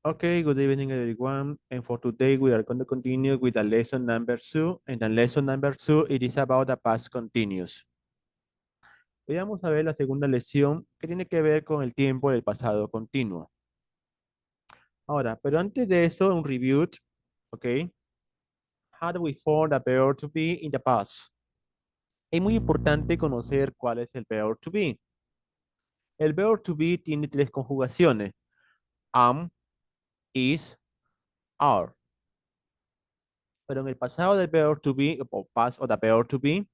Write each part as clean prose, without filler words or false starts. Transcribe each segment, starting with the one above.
Okay, good evening everyone. And for today we are going to continue with the lesson number 2. And the lesson number 2, it is about the past continuous. Hoy vamos a ver la segunda lección que tiene que ver con el tiempo del pasado continuo. Ahora, pero antes de eso, un review, okay? How do we form the verb to be in the past? Es muy importante conocer cuál es el verb to be. El verb to be tiene tres conjugaciones. Am, is, are. Pero en el pasado del verb to be, o past of the verb to be,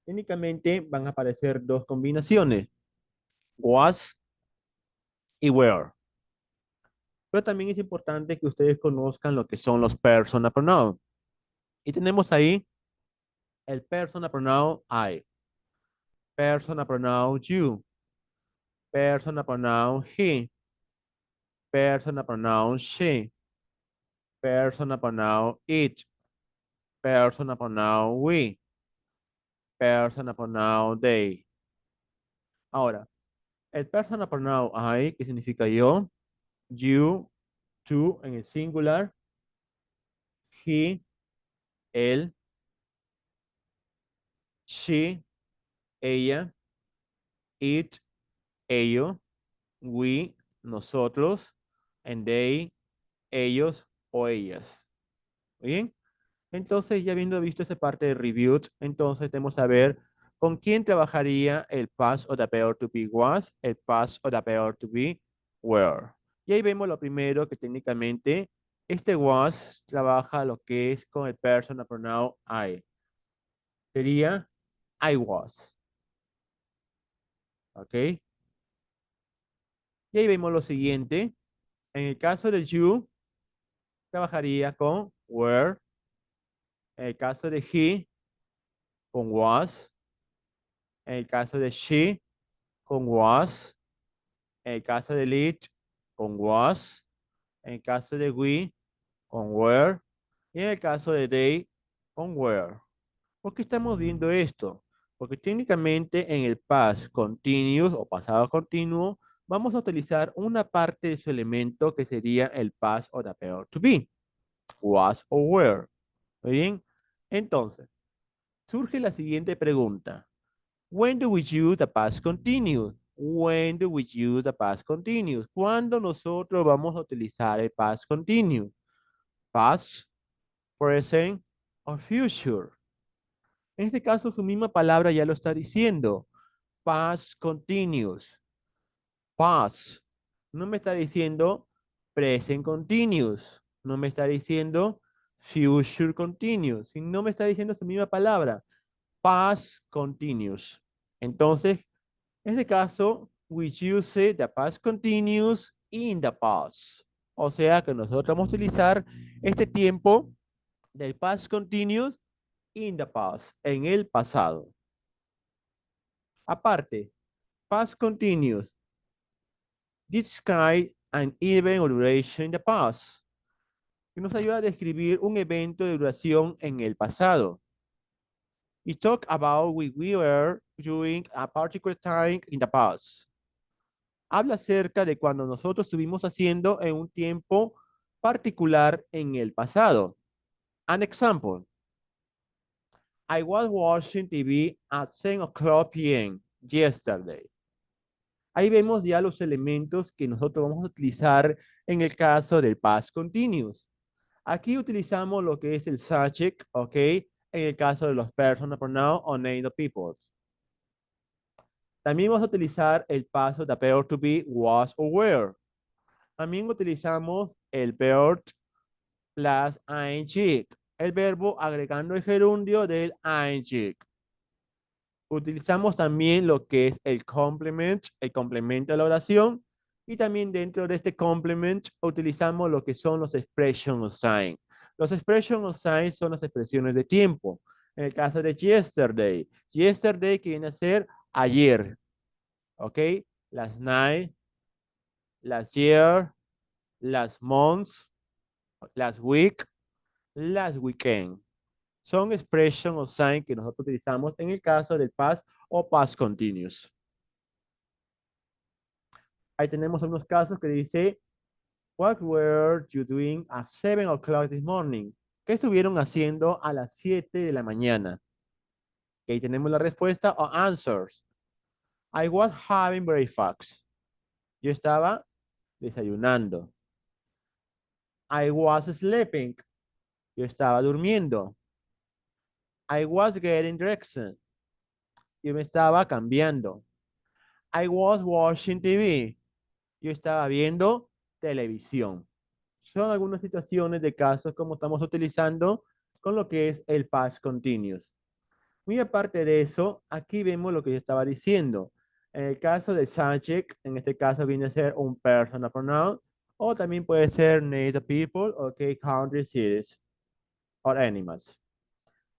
técnicamente van a aparecer dos combinaciones, was y were. Pero también es importante que ustedes conozcan lo que son los personal pronouns. Y tenemos ahí el personal pronoun I, personal pronoun you, personal pronoun he, personal pronoun she, personal pronoun it, personal pronoun we, personal pronoun they. Ahora, el personal pronoun I, que significa yo, you, tú en el singular, he, él, she, ella, it, ellos, we, nosotros, and they, ellos o ellas. ¿Muy bien? Entonces, ya habiendo visto esa parte de reviews, entonces tenemos a ver con quién trabajaría el past of the verb to be was, el past of the verb to be were. Y ahí vemos lo primero que técnicamente este was trabaja lo que es con el personal pronoun I. Sería I was. ¿Ok? Y ahí vemos lo siguiente. En el caso de you, trabajaría con were. En el caso de he, con was. En el caso de she, con was. En el caso de it, con was. En el caso de we, con were. Y en el caso de they, con were. ¿Por qué estamos viendo esto? Porque técnicamente en el past continuous o pasado continuo, vamos a utilizar una parte de su elemento que sería el past o the verb to be, was o were. ¿Muy bien? Entonces, surge la siguiente pregunta. When do we use the past continuous? When do we use the past continuous? ¿Cuándo nosotros vamos a utilizar el past continuous? Past, present o future. En este caso, su misma palabra ya lo está diciendo. Past continuous. Past. No me está diciendo present continuous. No me está diciendo future continuous. No me está diciendo su misma palabra. Past continuous. Entonces, en este caso, we use the past continuous in the past. O sea que nosotros vamos a utilizar este tiempo del past continuous in the past, en el pasado. Aparte, past continuous describe an event or duration in the past, que nos ayuda a describir un evento de duración en el pasado. We talk about what we were doing a particular time in the past. Habla acerca de cuando nosotros estuvimos haciendo en un tiempo particular en el pasado. An example. I was watching TV at 10 o'clock p.m. yesterday. Ahí vemos ya los elementos que nosotros vamos a utilizar en el caso del past continuous. Aquí utilizamos lo que es el subject, ¿ok? En el caso de los personal pronouns o named people. También vamos a utilizar el paso de verb to be, was o were. También utilizamos el verb plus ing, el verbo agregando el gerundio del ing. Utilizamos también lo que es el complemento de la oración, y también dentro de este complement utilizamos lo que son los expression of sign. Los expression of sign son las expresiones de tiempo. En el caso de yesterday, yesterday que viene a ser ayer, ¿ok? Last night, last year, last month, last week, last weekend. Son expression of sign que nosotros utilizamos en el caso del past o past continuous. Ahí tenemos unos casos que dice What were you doing at 7 o'clock this morning? ¿Qué estuvieron haciendo a las 7 de la mañana? Ahí tenemos la respuesta o answers. I was having breakfast. Yo estaba desayunando. I was sleeping. Yo estaba durmiendo. I was getting dressed. Yo me estaba cambiando. I was watching TV. Yo estaba viendo televisión. Son algunas situaciones de casos como estamos utilizando con lo que es el past continuous. Muy aparte de eso, aquí vemos lo que yo estaba diciendo. En el caso de subject, en este caso viene a ser un personal pronoun, o también puede ser native people, okay, country, cities, or animals.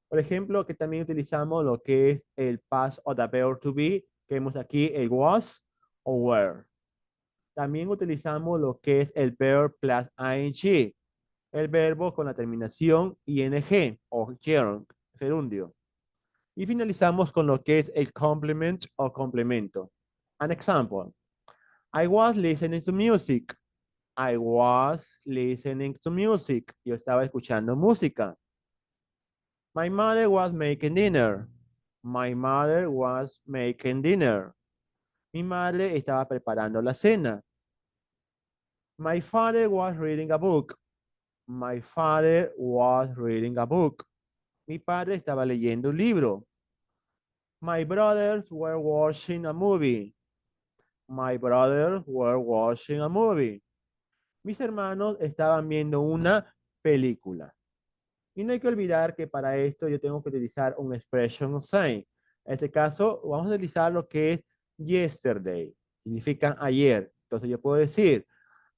Por ejemplo, que también utilizamos lo que es el past of the verb to be, que vemos aquí el was o were. También utilizamos lo que es el verb plus ing, el verbo con la terminación ing o gerundio. Y finalizamos con lo que es el complement o complemento. An example. I was listening to music. I was listening to music. Yo estaba escuchando música. My mother was making dinner. My mother was making dinner. Mi madre estaba preparando la cena. My father was reading a book. My father was reading a book. Mi padre estaba leyendo un libro. My brothers were watching a movie. My brothers were watching a movie. Mis hermanos estaban viendo una película. Y no hay que olvidar que para esto yo tengo que utilizar un expression sign. En este caso, vamos a utilizar lo que es yesterday. Significa ayer. Entonces yo puedo decir,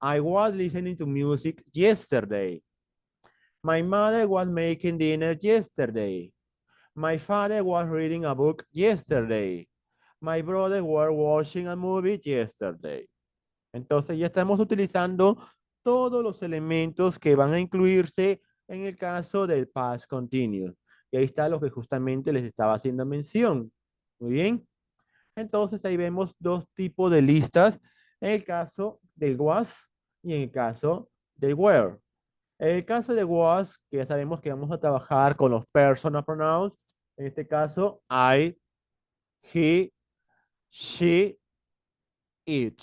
I was listening to music yesterday. My mother was making dinner yesterday. My father was reading a book yesterday. My brother was watching a movie yesterday. Entonces ya estamos utilizando todos los elementos que van a incluirse en el caso del past continuous. Y ahí está lo que justamente les estaba haciendo mención. Muy bien. Entonces ahí vemos dos tipos de listas en el caso del was y en el caso del were. En el caso de was, que ya sabemos que vamos a trabajar con los personal pronouns, en este caso I, he, she, it.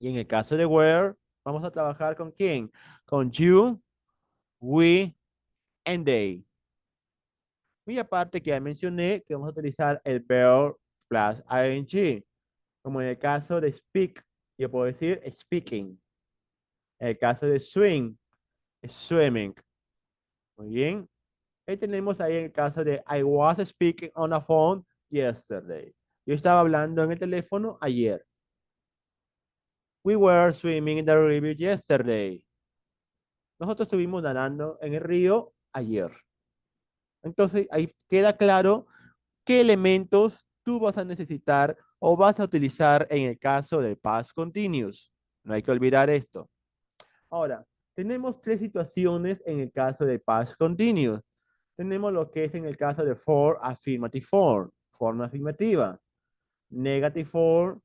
Y en el caso de where, vamos a trabajar con quién? Con you, we, and they. Y aparte que ya mencioné que vamos a utilizar el verb plus ing. Como en el caso de speak, yo puedo decir speaking. En el caso de swing, swimming. Muy bien. Y tenemos ahí en el caso de I was speaking on the phone yesterday. Yo estaba hablando en el teléfono ayer. We were swimming in the river yesterday. Nosotros estuvimos nadando en el río ayer. Entonces ahí queda claro qué elementos tú vas a necesitar o vas a utilizar en el caso de past continuous. No hay que olvidar esto. Ahora, tenemos tres situaciones en el caso de past continuous. Tenemos lo que es en el caso de for affirmative form, forma afirmativa. Negative form,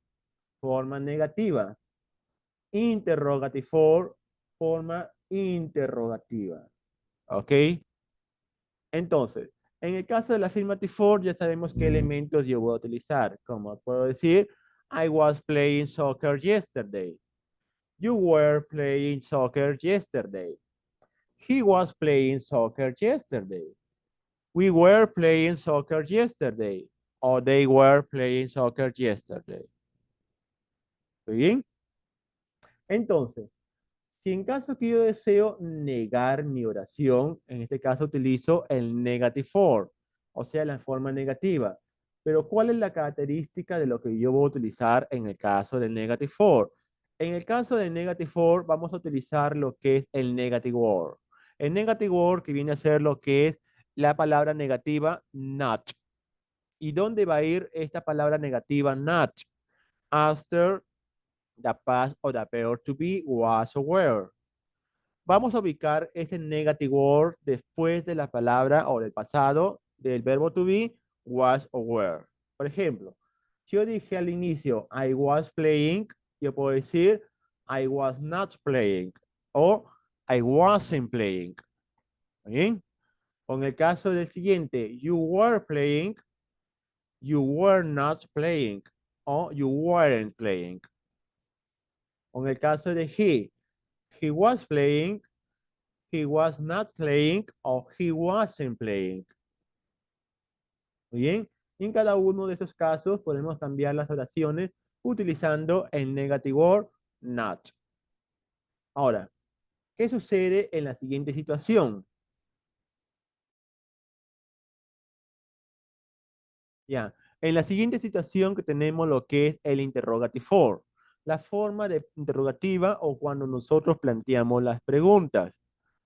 forma negativa. Interrogative form, forma interrogativa. ¿Ok? Entonces, en el caso de la affirmative form, ya sabemos qué elementos yo voy a utilizar. Como puedo decir, I was playing soccer yesterday. You were playing soccer yesterday. He was playing soccer yesterday. We were playing soccer yesterday. Or they were playing soccer yesterday. ¿Muy bien? Entonces, si en caso que yo deseo negar mi oración, en este caso utilizo el negative form, o sea, la forma negativa. Pero ¿cuál es la característica de lo que yo voy a utilizar en el caso del negative form? En el caso del negative form vamos a utilizar lo que es el negative word. El negative word que viene a ser lo que es la palabra negativa not. ¿Y dónde va a ir esta palabra negativa not? After the past or the verb to be was or were. Vamos a ubicar ese negative word después de la palabra o del pasado del verbo to be, was o were. Por ejemplo, si yo dije al inicio, I was playing, yo puedo decir, I was not playing o I wasn't playing. ¿Bien? Con el caso del siguiente, you were playing, you were not playing o you weren't playing. Con el caso de he was playing, he was not playing o he wasn't playing. Muy bien. Y en cada uno de esos casos podemos cambiar las oraciones utilizando el negative or not. Ahora, ¿qué sucede en la siguiente situación? Ya, en la siguiente situación que tenemos lo que es el interrogative for, la forma de interrogativa o cuando nosotros planteamos las preguntas.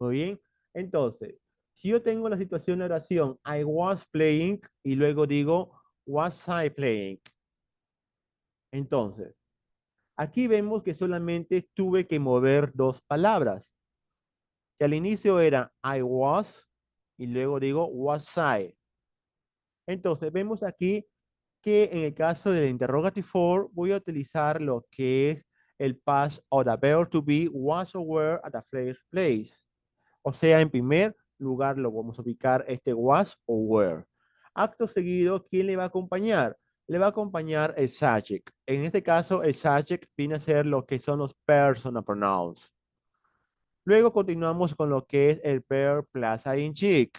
Muy bien. Entonces, si yo tengo la situación de oración I was playing y luego digo was I playing. Entonces, aquí vemos que solamente tuve que mover dos palabras. Que al inicio era I was y luego digo was I. Entonces, vemos aquí que en el caso del interrogative for voy a utilizar lo que es el past of the verb to be was or were at the first place. O sea, en primer lugar lo vamos a ubicar este was o were. Acto seguido, ¿quién le va a acompañar? Le va a acompañar el subject. En este caso, el subject viene a ser lo que son los personal pronouns. Luego continuamos con lo que es el verb plus ing,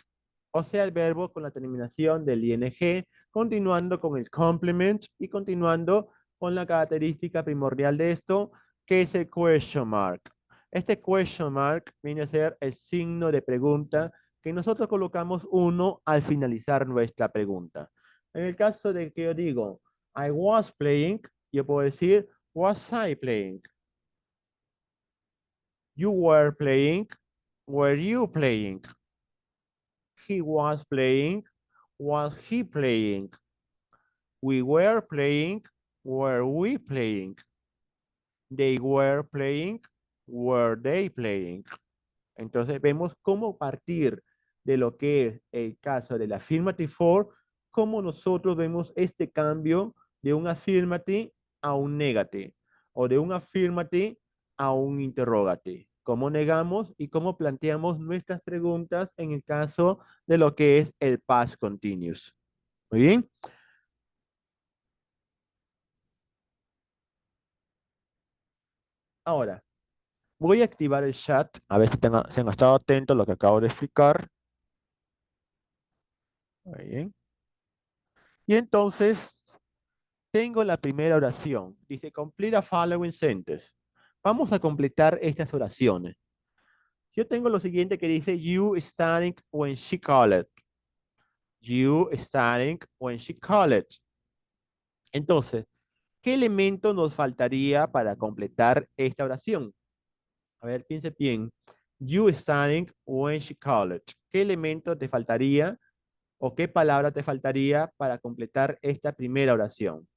o sea, el verbo con la terminación del ing, continuando con el complement y continuando con la característica primordial de esto, que es el question mark. Este question mark viene a ser el signo de pregunta que nosotros colocamos uno al finalizar nuestra pregunta. En el caso de que yo digo, I was playing, yo puedo decir, was I playing? You were playing. Were you playing? He was playing. Was he playing? We were playing. Were we playing? They were playing. Were they playing? Entonces vemos cómo partir de lo que es el caso del affirmative for, cómo nosotros vemos este cambio de un affirmative a un negative o de un affirmative a un interrogative. Cómo negamos y cómo planteamos nuestras preguntas en el caso de lo que es el past continuous. Muy bien. Ahora, voy a activar el chat, a ver si han estado atentos a lo que acabo de explicar. Muy bien. Y entonces, tengo la primera oración. Dice, complete a following sentence. Vamos a completar estas oraciones. Yo tengo lo siguiente que dice, you studying when she called. You studying when she called. Entonces, ¿qué elemento nos faltaría para completar esta oración? A ver, piense bien. You studying when she called. ¿Qué elemento te faltaría o qué palabra te faltaría para completar esta primera oración?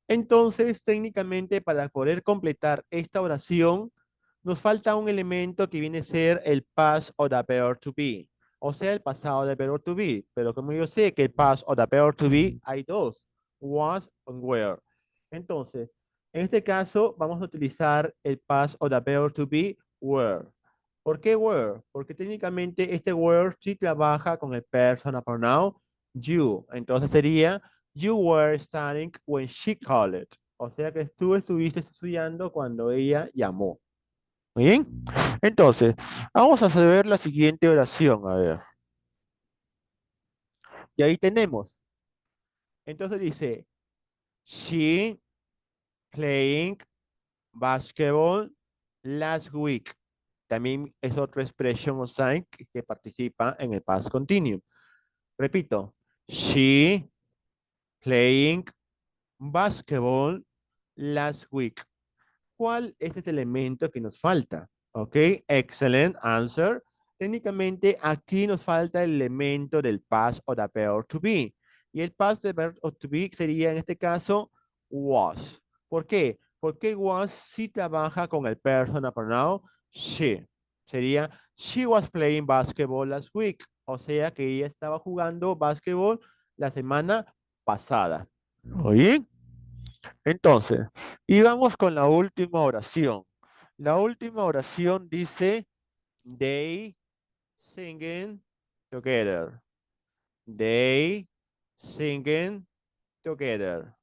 Entonces, técnicamente, para poder completar esta oración, nos falta un elemento que viene a ser el past of the verb to be, o sea, el pasado del verbo to be. Pero como yo sé que el past of the verb to be hay dos, was and were. Entonces, en este caso, vamos a utilizar el past of the verb to be, were. ¿Por qué were? Porque técnicamente este were sí trabaja con el personal pronoun you. Entonces sería you were studying when she called. O sea que tú estuviste estudiando cuando ella llamó. Muy bien. Entonces, vamos a hacer la siguiente oración. A ver. Y ahí tenemos. Entonces dice, she playing basketball last week. También es otra expression o sign que participa en el past continuous. Repito, she playing basketball last week. ¿Cuál es ese elemento que nos falta? Ok, excellent answer. Técnicamente aquí nos falta el elemento del past o the verb to be. Y el past del verb to be sería en este caso was. ¿Por qué? Porque was sí trabaja con el personal pronoun she. Sería she was playing basketball last week. O sea que ella estaba jugando basketball la semana pasada. ¿Oye? Entonces, y vamos con la última oración. La última oración dice, they singing together. They singing together.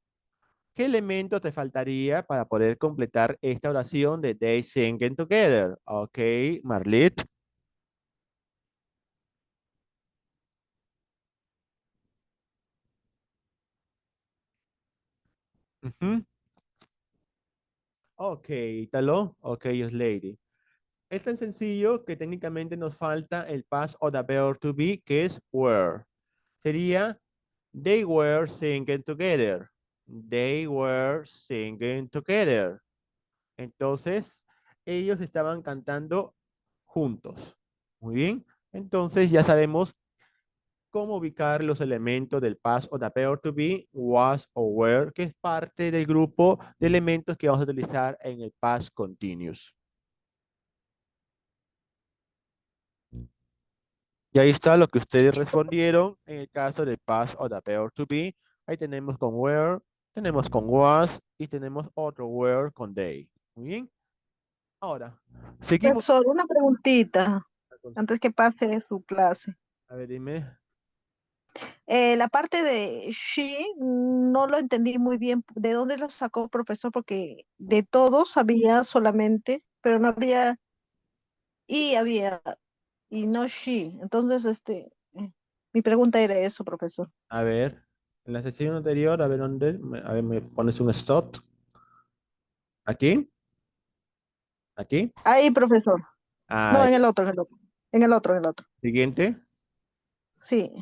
¿Qué elemento te faltaría para poder completar esta oración de they singing together? Ok, Marlit. Ujú. Ok, Italo. Ok, yes, lady. Es tan sencillo que técnicamente nos falta el past o the verb to be, que es were. Sería, they were singing together. They were singing together. Entonces, ellos estaban cantando juntos. Muy bien. Entonces, ya sabemos cómo ubicar los elementos del past o the verb to be, was o were, que es parte del grupo de elementos que vamos a utilizar en el past continuous. Y ahí está lo que ustedes respondieron en el caso de past o the verb to be. Ahí tenemos con where, tenemos con was y tenemos otro where con they. Muy bien. Ahora, seguimos. Profesor, una preguntita antes que pase su clase. A ver, dime. La parte de she no lo entendí muy bien. ¿De dónde lo sacó, profesor? Porque de todos había solamente, pero no había y había y no she. Entonces, mi pregunta era eso, profesor. A ver, en la sesión anterior, a ver dónde. A ver, me pones un stop. Aquí, aquí. Ahí, profesor. Ah, No, en ya. el otro, en el otro. En el otro, en el otro. Siguiente. Sí,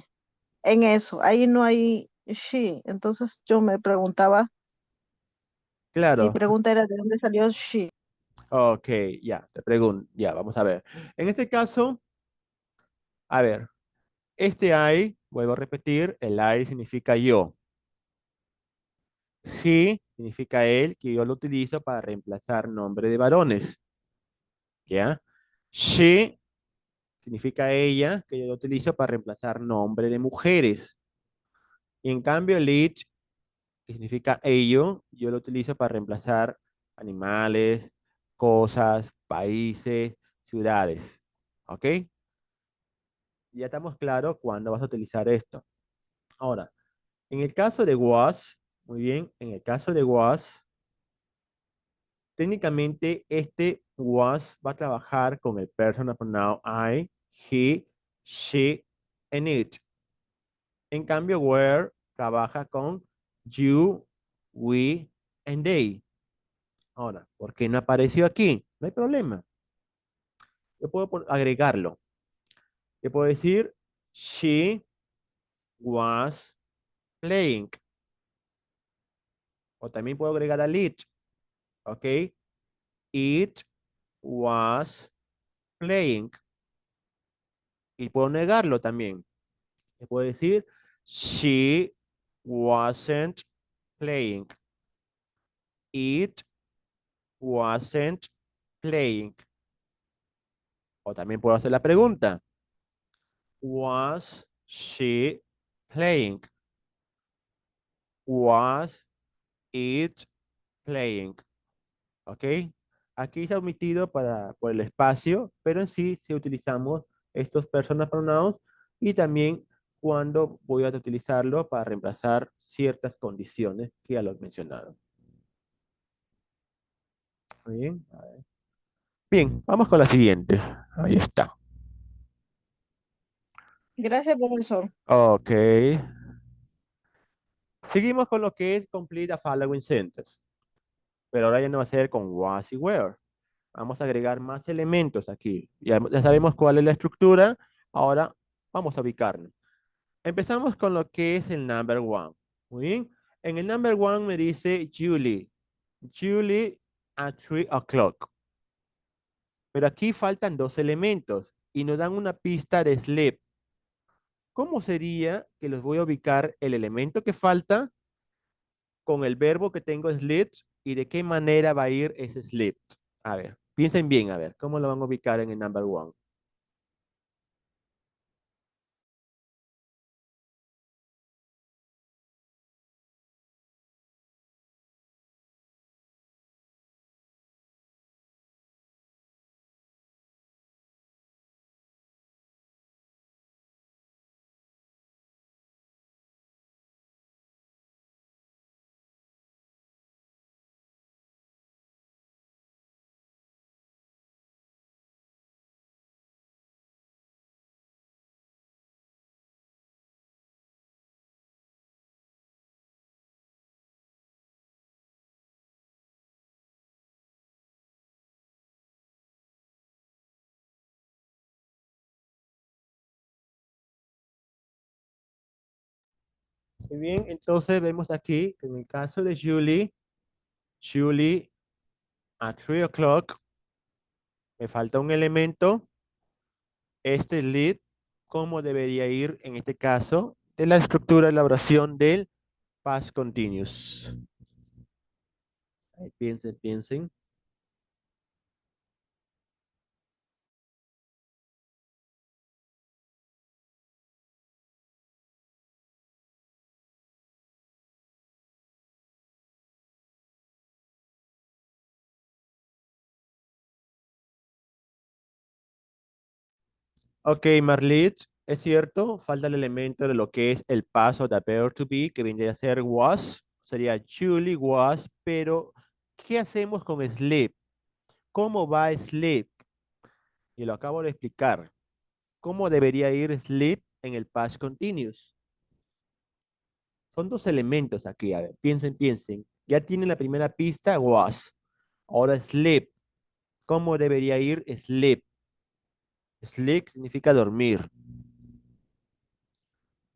en eso. Ahí no hay she. Entonces yo me preguntaba, mi Claro. pregunta era de dónde salió she. Ok, ya, te pregunto. Ya, vamos a ver. En este caso, a ver, este I, vuelvo a repetir, el I significa yo. He significa él, que yo lo utilizo para reemplazar nombre de varones. ¿Ya? She significa ella, que yo lo utilizo para reemplazar nombre de mujeres. Y en cambio, el it, que significa ello, yo lo utilizo para reemplazar animales, cosas, países, ciudades. ¿Ok? Ya estamos claros cuándo vas a utilizar esto. Ahora, en el caso de was, muy bien, en el caso de was, técnicamente este was va a trabajar con el personal pronoun I, he, she, and it. En cambio, were trabaja con you, we, and they. Ahora, ¿por qué no apareció aquí? No hay problema. Yo puedo agregarlo. Yo puedo decir, she was playing. O también puedo agregar al it. ¿Ok? It was playing. Y puedo negarlo también. Y puedo decir, she wasn't playing. It wasn't playing. O también puedo hacer la pregunta. Was she playing? Was it playing? ¿Ok? Aquí está omitido por el espacio, pero en sí, sí utilizamos estos personas pronouns y también cuando voy a utilizarlo para reemplazar ciertas condiciones que ya lo he mencionado. Muy bien. A ver. Bien, vamos con la siguiente. Ahí está. Gracias, profesor. Ok. Seguimos con lo que es complete a following sentence. Pero ahora ya no va a ser con was y where. Vamos a agregar más elementos aquí. Ya sabemos cuál es la estructura. Ahora vamos a ubicarnos. Empezamos con lo que es el number one. Muy bien. En el number one me dice Julie. Julie at 3 o'clock. Pero aquí faltan dos elementos y nos dan una pista de sleep. ¿Cómo sería que los voy a ubicar el elemento que falta con el verbo que tengo sleep y de qué manera va a ir ese sleep? A ver, piensen bien, a ver, ¿cómo lo van a ubicar en el number one? Muy bien, entonces vemos aquí que en el caso de Julie, Julie at 3 o'clock, me falta un elemento, este lead, ¿cómo debería ir en este caso de la estructura de la oración del past continuous? Ahí piensen, piensen. Ok, Marlit, es cierto, falta el elemento de lo que es el paso de appear to be, que vendría a ser was, sería Julie was, pero ¿qué hacemos con sleep? ¿Cómo va sleep? Y lo acabo de explicar. ¿Cómo debería ir sleep en el past continuous? Son dos elementos aquí, a ver, piensen, piensen. Ya tienen la primera pista, was. Ahora sleep. ¿Cómo debería ir sleep? Sleep significa dormir,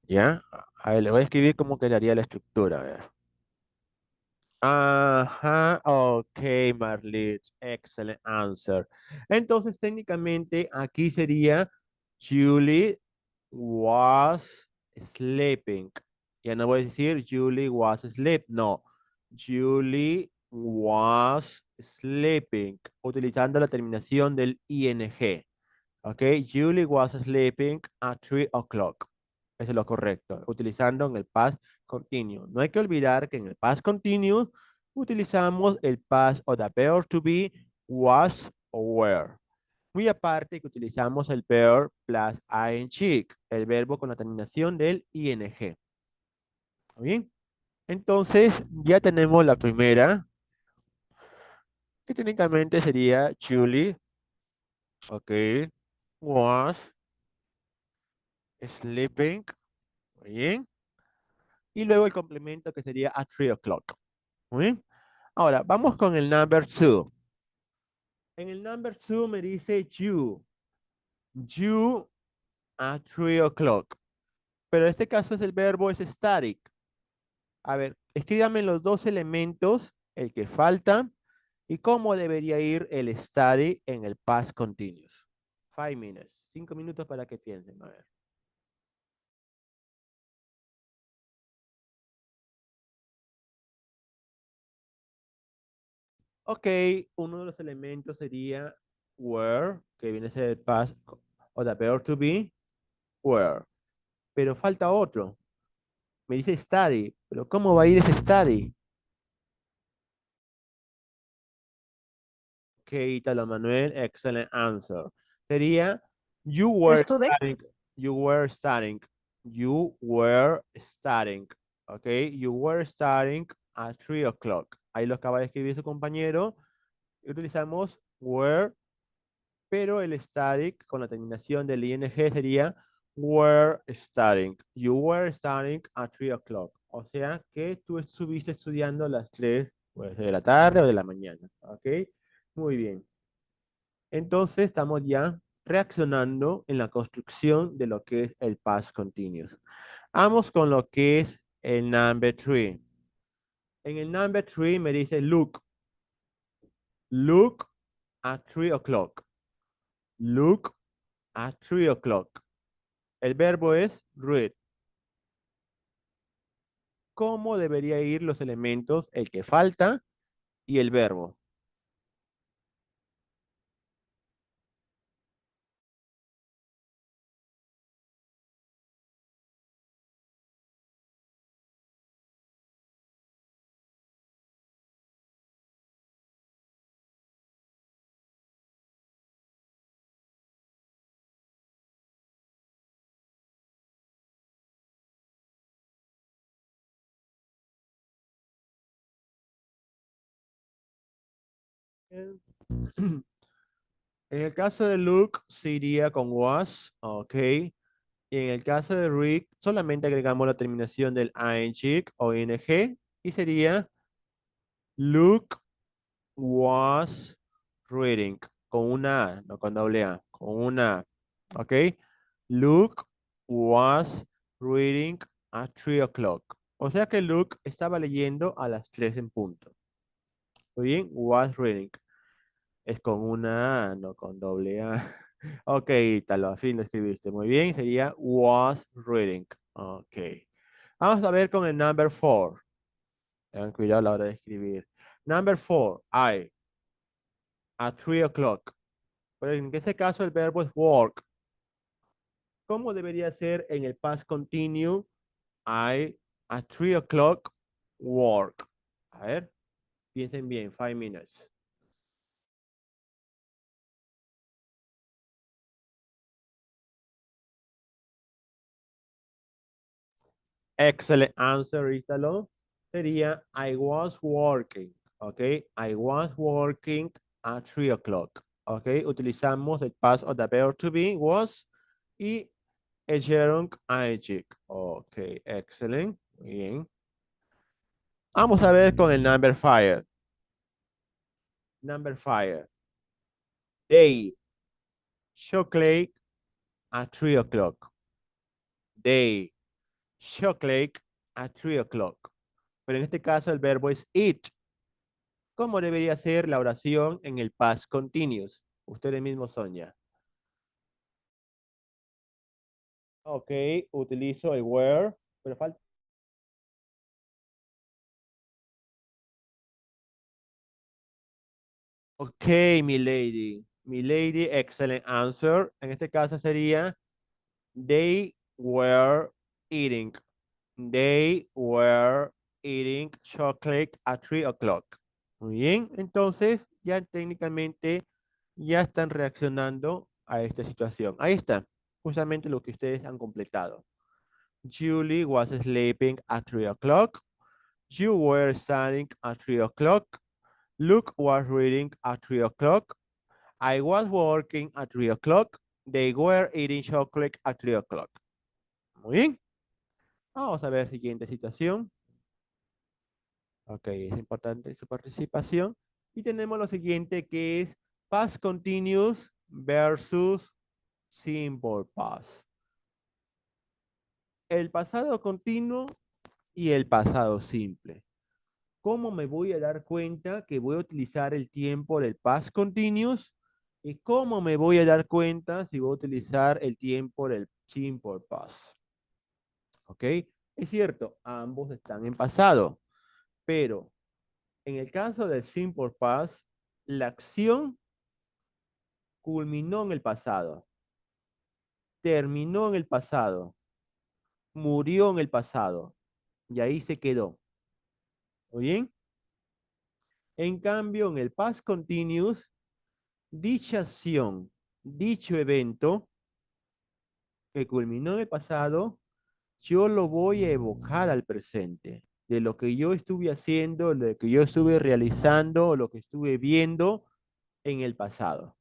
¿ya? A ver, le voy a escribir cómo quedaría la estructura, a ver. Ajá, ok, Marlit, excellent answer. Entonces, técnicamente, aquí sería Julie was sleeping. Ya no voy a decir Julie was asleep, no. Julie was sleeping, utilizando la terminación del ing. Ok, Julie was sleeping at 3 o'clock. Eso es lo correcto, utilizando en el past continuous. No hay que olvidar que en el past continuous utilizamos el past of the verb to be, was o were. Muy aparte que utilizamos el verb plus ing, el verbo con la terminación del ing. ¿Está bien? Entonces, ya tenemos la primera, que técnicamente sería Julie, ok, was sleeping, muy bien. Y luego el complemento que sería at 3 o'clock. Muy bien. Ahora, vamos con el number two. En el number two me dice you. You at 3 o'clock. Pero en este caso es el verbo es static. A ver, escríbame los dos elementos, el que falta, y cómo debería ir el static en el past continuous. 5 minutes. 5 minutos para que piensen. A ver. Ok, uno de los elementos sería were, que viene a ser el past o the verb to be, were. Pero falta otro. Me dice study, pero ¿cómo va a ir ese study? Ok, Italo Manuel, excellent answer. Sería you were ¿Estudié? studying, you were studying, you were studying. Ok, you were studying at 3 o'clock. Ahí lo acaba de escribir su compañero. Utilizamos were, pero el static con la terminación del ing sería were studying. You were studying at 3 o'clock. O sea que tú estuviste estudiando a las 3, puede ser de la tarde o de la mañana. ¿Ok? Muy bien. Entonces estamos ya reaccionando en la construcción de lo que es el past continuous. Vamos con lo que es el number three. En el number three me dice look. Look at 3 o'clock. Look at 3 o'clock. El verbo es read. ¿Cómo debería ir los elementos? El que falta y el verbo. En el caso de Luke, se iría con was, ok. Y en el caso de Rick, solamente agregamos la terminación del ing o ing y sería Luke was reading, con una A, no con doble A, con una A, ok. Luke was reading at 3 o'clock. O sea que Luke estaba leyendo a las 3 en punto. Muy bien, was reading. Es con una A, no con doble A. Ok, tal, al fin lo escribiste. Muy bien, sería was reading. Ok. Vamos a ver con el number four. Tengan cuidado a la hora de escribir. Number four, I, at 3 o'clock. Pero en este caso el verbo es work. ¿Cómo debería ser en el past continue? I, at 3 o'clock, work. A ver, piensen bien, 5 minutes. Excellent answer, Ítalo. Sería I was working. Ok, I was working at 3 o'clock. Ok, utilizamos el past of the verb to be, was, y el gerund ing. Ok, excelente. Bien. Vamos a ver con el number five. Number five. They chocolate at 3 o'clock. They chocolate at 3 o'clock. Pero en este caso el verbo es eat. ¿Cómo debería ser la oración en el past continuous? Ustedes mismos son ya. Ok, utilizo el were, pero falta. Ok, mi lady. Mi lady, excellent answer. En este caso sería they were eating. They were eating chocolate at 3 o'clock. Muy bien, entonces ya técnicamente ya están reaccionando a esta situación. Ahí está, justamente lo que ustedes han completado. Julie was sleeping at 3 o'clock. You were studying at 3 o'clock. Luke was reading at 3 o'clock. I was working at 3 o'clock. They were eating chocolate at 3 o'clock. Muy bien. Vamos a ver siguiente situación. Ok, es importante su participación. Y tenemos lo siguiente que es past continuous versus simple past. El pasado continuo y el pasado simple. ¿Cómo me voy a dar cuenta que voy a utilizar el tiempo del past continuous? ¿Y cómo me voy a dar cuenta si voy a utilizar el tiempo del simple past? ¿Ok? Es cierto, ambos están en pasado, pero en el caso del simple past, la acción culminó en el pasado, terminó en el pasado, murió en el pasado y ahí se quedó. ¿Muy bien? En cambio, en el past continuous, dicha acción, dicho evento que culminó en el pasado, yo lo voy a evocar al presente, de lo que yo estuve haciendo, de lo que yo estuve realizando, lo que estuve viendo en el pasado.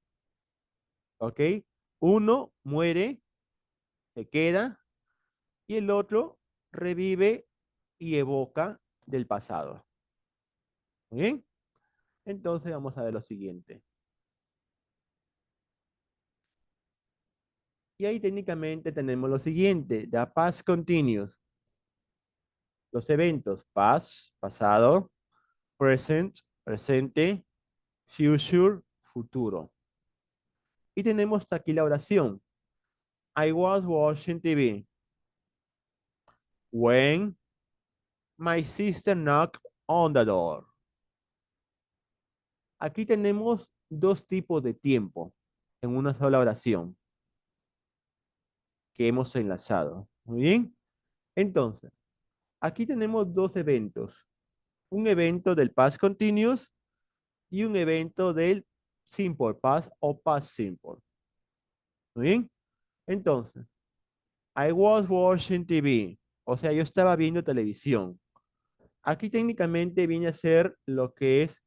¿Ok? Uno muere, se queda, y el otro revive y evoca del pasado. ¿Muy bien? Entonces vamos a ver lo siguiente. Y ahí técnicamente tenemos lo siguiente, the past continuous. Los eventos, past, pasado, present, presente, future, futuro. Y tenemos aquí la oración. I was watching TV when my sister knocked on the door. Aquí tenemos dos tipos de tiempo en una sola oración que hemos enlazado. Muy bien. Entonces, aquí tenemos dos eventos. Un evento del past continuous y un evento del simple past o past simple. Muy bien. Entonces, I was watching TV. O sea, yo estaba viendo televisión. Aquí técnicamente viene a ser lo que es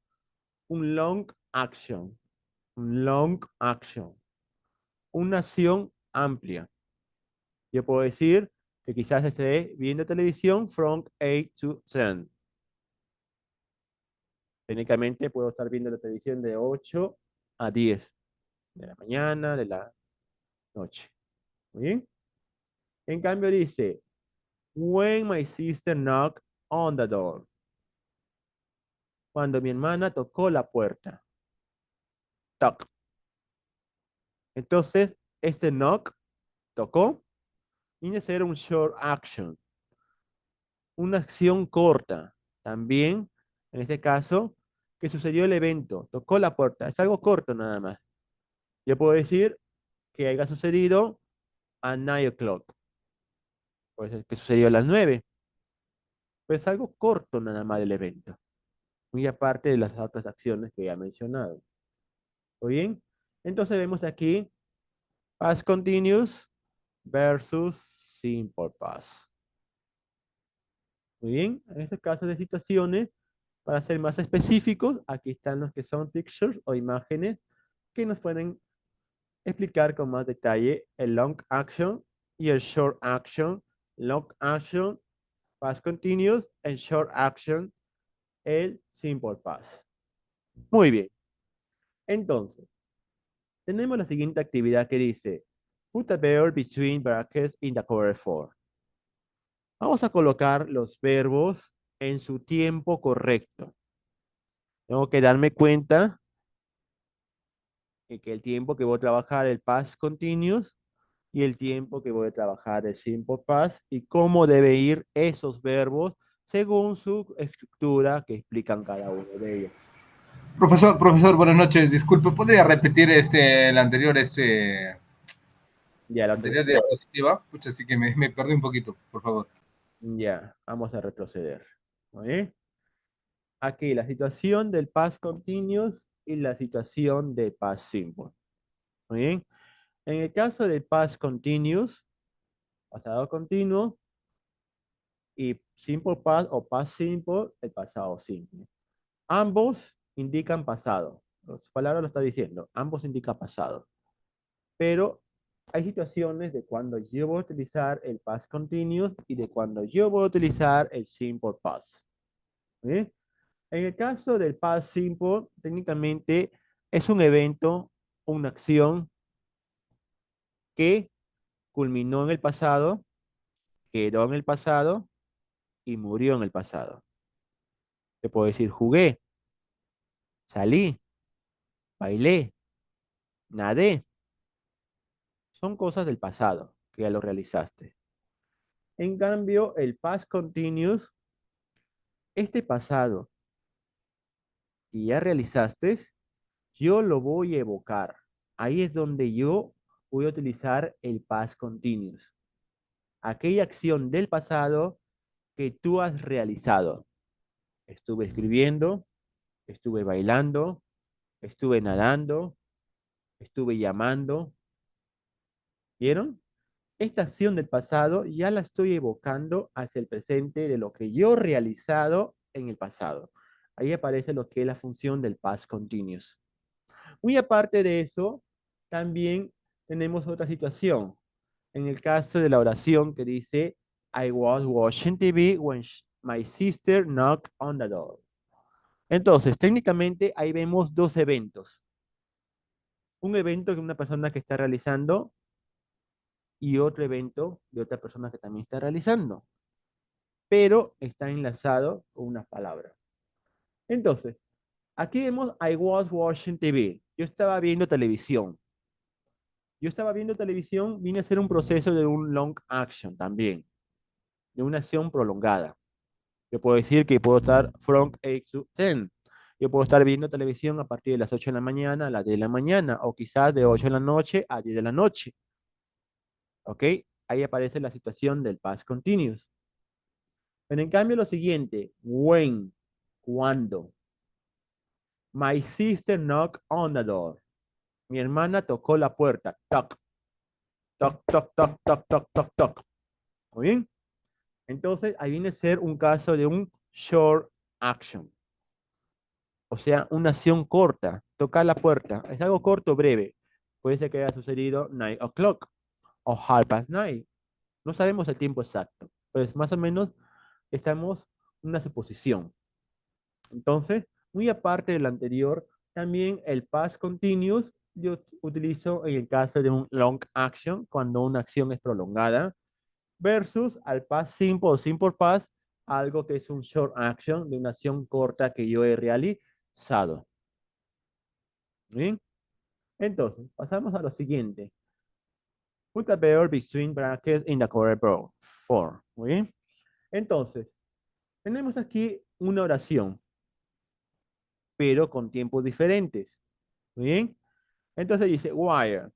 un long action. Un long action. Una acción amplia. Yo puedo decir que quizás esté viendo televisión from 8 to 10. Técnicamente puedo estar viendo la televisión de 8 a 10 de la mañana, de la noche. ¿Muy bien? En cambio dice, when my sister knocked on the door. Cuando mi hermana tocó la puerta. Toc. Entonces, este knock, tocó, viene a ser un short action. Una acción corta. También, en este caso, que sucedió el evento, tocó la puerta. Es algo corto nada más. Yo puedo decir que haya sucedido a 9 o'clock. Puede ser que sucedió a las 9. Pues algo corto nada más del evento. Muy aparte de las otras acciones que ya he mencionado. ¿Muy bien? Entonces vemos aquí past continuous versus simple past. Muy bien. En este caso de situaciones, para ser más específicos, aquí están los que son pictures o imágenes que nos pueden explicar con más detalle el long action y el short action. Long action, past continuous, and short action, el simple past. Muy bien. Entonces, tenemos la siguiente actividad que dice, put a verb between brackets in the correct form. Vamos a colocar los verbos en su tiempo correcto. Tengo que darme cuenta de que el tiempo que voy a trabajar el past continuous y el tiempo que voy a trabajar el simple past y cómo debe ir esos verbos según su estructura que explican cada uno de ellos. Profesor, buenas noches. Disculpe, ¿podría repetir el anterior, Ya, la otra, anterior diapositiva? Pucha, así que me perdí un poquito, por favor. ya, vamos a retroceder. ¿Vale? Aquí la situación del past continuous y la situación del past simple. Muy bien. En el caso del past continuous, pasado continuo, y simple past o past simple, el pasado simple. Ambos indican pasado. Las palabras lo está diciendo. Ambos indican pasado. Pero hay situaciones de cuando yo voy a utilizar el past continuous y de cuando yo voy a utilizar el simple past. ¿Sí? En el caso del past simple, técnicamente es un evento, una acción que culminó en el pasado, quedó en el pasado y murió en el pasado. Te puedo decir jugué, salí, bailé, nadé. Son cosas del pasado que ya lo realizaste. En cambio, el past continuous, este pasado que ya realizaste, yo lo voy a evocar. Ahí es donde yo voy a utilizar el past continuous. Aquella acción del pasado que tú has realizado. Estuve escribiendo, estuve bailando, estuve nadando, estuve llamando. ¿Vieron? Esta acción del pasado ya la estoy evocando hacia el presente de lo que yo he realizado en el pasado. Ahí aparece lo que es la función del past continuous. Muy aparte de eso, también tenemos otra situación. En el caso de la oración que dice, I was watching TV when my sister knocked on the door. Entonces, técnicamente ahí vemos dos eventos. Un evento que una persona que está realizando y otro evento de otra persona que también está realizando, pero está enlazado con una palabra. Entonces, aquí vemos I was watching TV. Yo estaba viendo televisión. Yo estaba viendo televisión, vine a hacer un proceso de un long action también, de una acción prolongada. Yo puedo decir que puedo estar from 8 to 10. Yo puedo estar viendo televisión a partir de las 8 de la mañana a las 10 de la mañana, o quizás de 8 de la noche a 10 de la noche. ¿Ok? Ahí aparece la situación del past continuous. Pero en cambio lo siguiente, when, cuando. My sister knocked on the door. Mi hermana tocó la puerta. Toc, toc, toc, toc, toc, toc, toc, toc. ¿Muy bien? Entonces, ahí viene a ser un caso de un short action. O sea, una acción corta. Tocar la puerta. Es algo corto, breve. Puede ser que haya sucedido 9 o'clock o 9:30. No sabemos el tiempo exacto. Pues más o menos estamos en una suposición. Entonces, muy aparte del anterior, también el past continuous yo utilizo en el caso de un long action, cuando una acción es prolongada, versus al past simple o simple past, algo que es un short action de una acción corta que yo he realizado. ¿Bien? Entonces, pasamos a lo siguiente. Put a verb between brackets in the correct form. Muy bien. Entonces, tenemos aquí una oración, pero con tiempos diferentes. Muy bien. Entonces dice wire,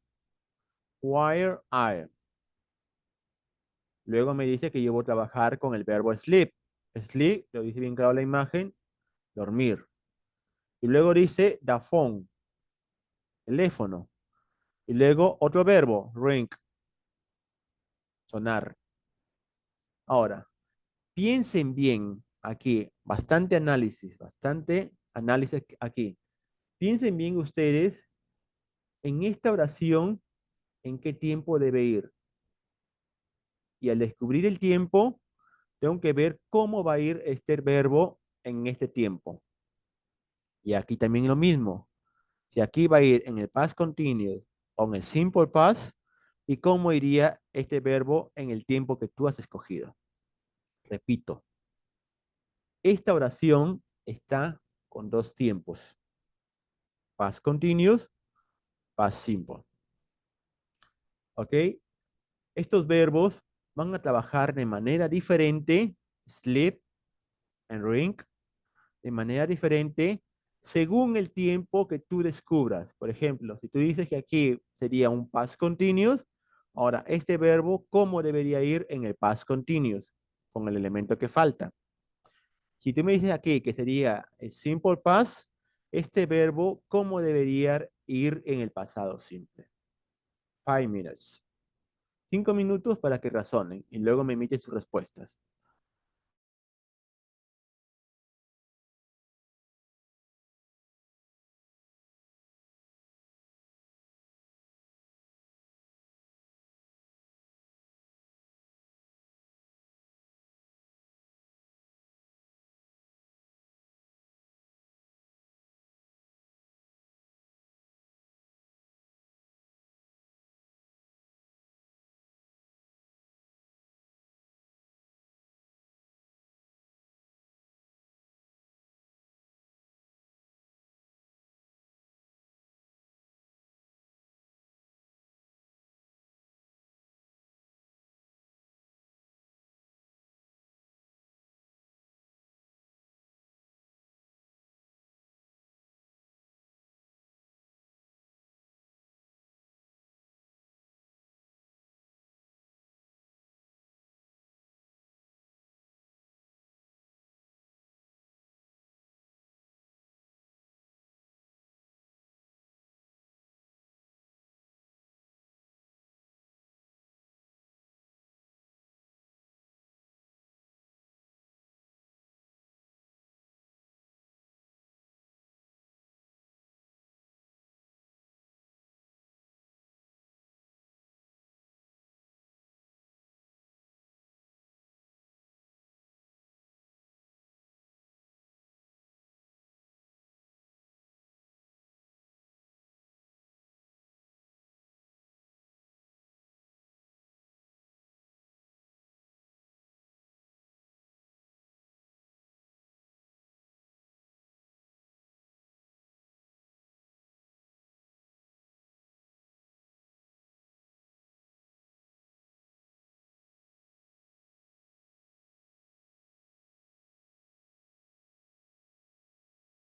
wire, iron. Luego me dice que yo voy a trabajar con el verbo sleep. Sleep, lo dice bien claro la imagen, dormir. Y luego dice the phone, teléfono. Y luego otro verbo, ring, sonar. Ahora, piensen bien aquí, bastante análisis aquí. Piensen bien ustedes en esta oración, en qué tiempo debe ir. Y al descubrir el tiempo, tengo que ver cómo va a ir este verbo en este tiempo. Y aquí también lo mismo. Si aquí va a ir en el past continuous o en el simple past, y cómo iría este verbo en el tiempo que tú has escogido. Repito, esta oración está con dos tiempos. Past continuous, past simple. ¿Ok? Estos verbos van a trabajar de manera diferente, sleep and ring, de manera diferente según el tiempo que tú descubras. Por ejemplo, si tú dices que aquí sería un past continuous, ahora este verbo, ¿cómo debería ir en el past continuous? Con el elemento que falta. Si tú me dices aquí que sería el simple past, este verbo, ¿cómo debería ir en el pasado simple? 5 minutes. 5 minutos para que razonen y luego me emiten sus respuestas.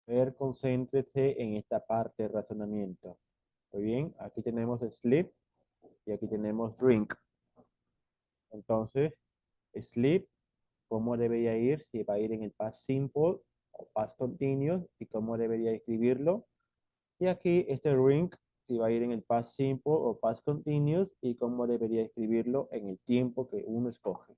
A ver, concéntrese en esta parte de razonamiento. Muy bien, aquí tenemos sleep y aquí tenemos drink. Entonces, sleep, ¿cómo debería ir? Si va a ir en el past simple o past continuous y cómo debería escribirlo. Y aquí este drink, si va a ir en el past simple o past continuous y cómo debería escribirlo en el tiempo que uno escoge.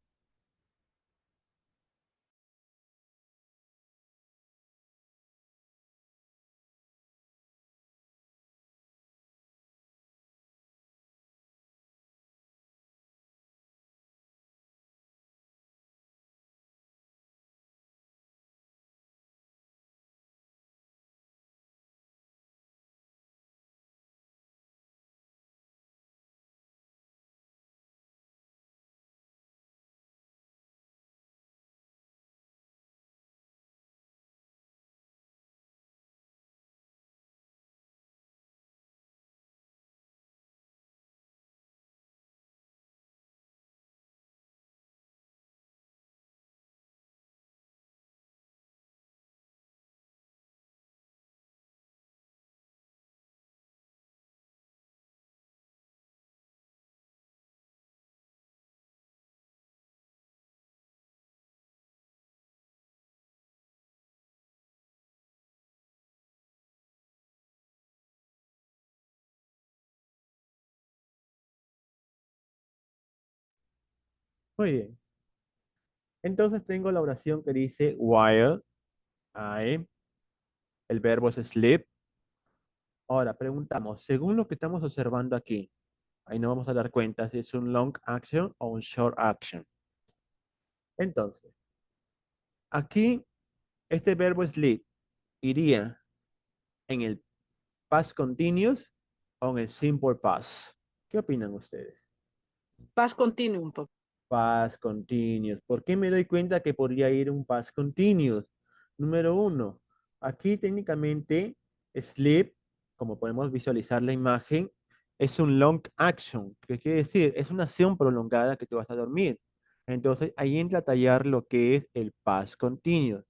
Muy bien. Entonces tengo la oración que dice while I, el verbo es sleep. Ahora preguntamos, según lo que estamos observando aquí, ahí nos vamos a dar cuenta si es un long action o un short action. Entonces, aquí este verbo sleep iría en el past continuous o en el simple past. ¿Qué opinan ustedes? Paz continuum. Past continuous. ¿Por qué me doy cuenta que podría ir un past continuous? Número uno, aquí técnicamente sleep, como podemos visualizar la imagen, es un long action. ¿Qué quiere decir? Es una acción prolongada que te vas a dormir. Entonces ahí entra a tallar lo que es el past continuous.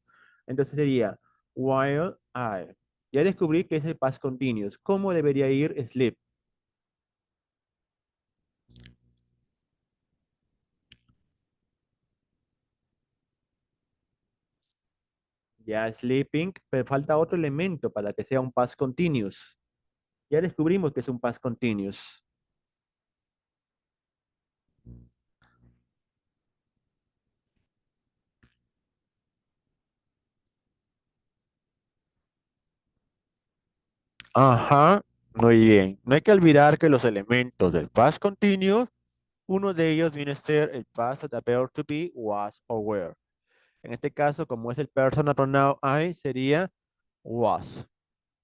Entonces sería while I. Ya descubrí que es el past continuous. ¿Cómo debería ir sleep? Ya sleeping, pero falta otro elemento para que sea un past continuous. Ya descubrimos que es un past continuous. Ajá, muy bien. No hay que olvidar que los elementos del past continuous, uno de ellos viene a ser el past that appeared to be, was or were. En este caso, como es el personal pronoun I, sería was,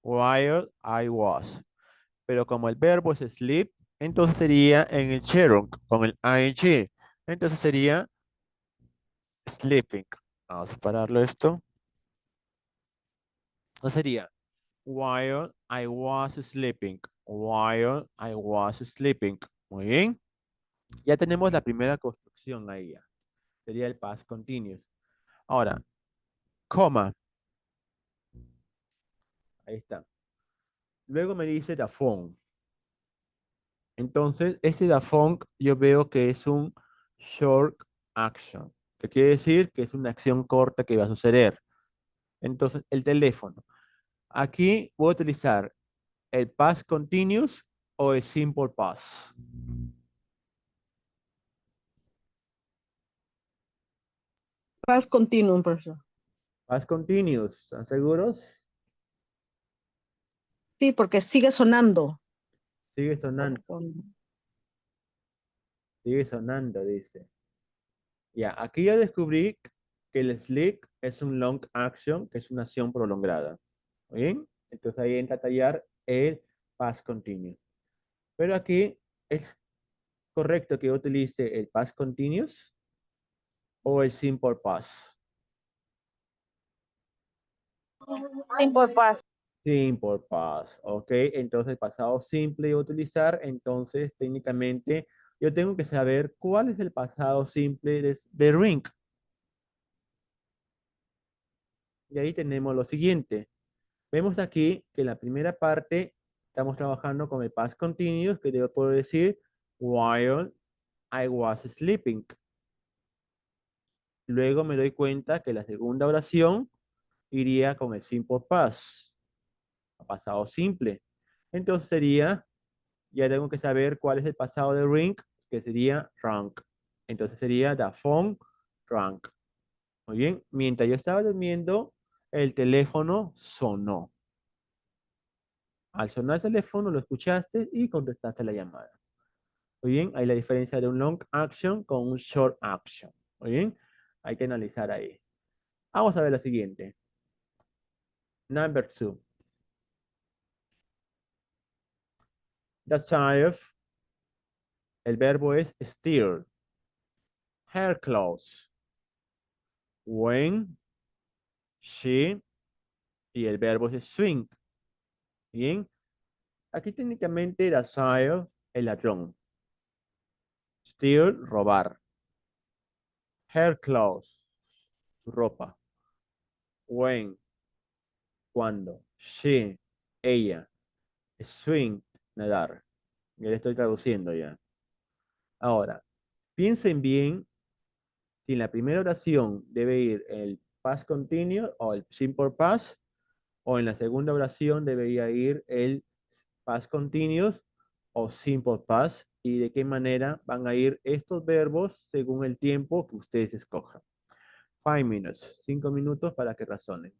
while I was. Pero como el verbo es sleep, entonces sería en el gerund, con el ing. Entonces sería sleeping. Vamos a separarlo esto. Entonces sería while I was sleeping. While I was sleeping. Muy bien. Ya tenemos la primera construcción ahí ya. Sería el past continuous. Ahora, coma. Ahí está. Luego me dice the phone. Entonces, este the phone yo veo que es un short action. Que quiere decir que es una acción corta que va a suceder. Entonces, el teléfono. Aquí voy a utilizar el past continuous o el simple past. Paz continuum, profesor. Past continuous, ¿están seguros? Sí, porque sigue sonando. Sigue sonando, dice. Ya, aquí ya descubrí que el sleep es un long action, que es una acción prolongada. ¿Muy bien? Entonces ahí entra a tallar el past continuous. Pero aquí es correcto que yo utilice el past continuous o el simple past. Simple paz. Simple past, ¿ok? Entonces, pasado simple utilizar, entonces técnicamente yo tengo que saber cuál es el pasado simple de ring. Y ahí tenemos lo siguiente. Vemos aquí que en la primera parte estamos trabajando con el past continuous, que yo puedo decir while I was sleeping. Luego me doy cuenta que la segunda oración iría con el simple past, pasado simple. Entonces sería, ya tengo que saber cuál es el pasado de ring, que sería rang. Entonces sería the phone rang. Muy bien, mientras yo estaba durmiendo, el teléfono sonó. Al sonar el teléfono lo escuchaste y contestaste la llamada. Muy bien, hay la diferencia de un long action con un short action. Muy bien, hay que analizar ahí. Vamos a ver la siguiente. Number two. The child, el verbo es steer. Her clothes. When, she, y el verbo es swing. Bien, aquí técnicamente the child, el ladrón. Steal, robar. Her clothes, su ropa. When, cuando. She, ella. Swing, nadar. Ya le estoy traduciendo ya. Ahora, piensen bien si en la primera oración debe ir el past continuous o el simple past, o en la segunda oración debería ir el past continuous o simple past, y de qué manera van a ir estos verbos según el tiempo que ustedes escojan. 5 minutes, 5 minutos para que razonen.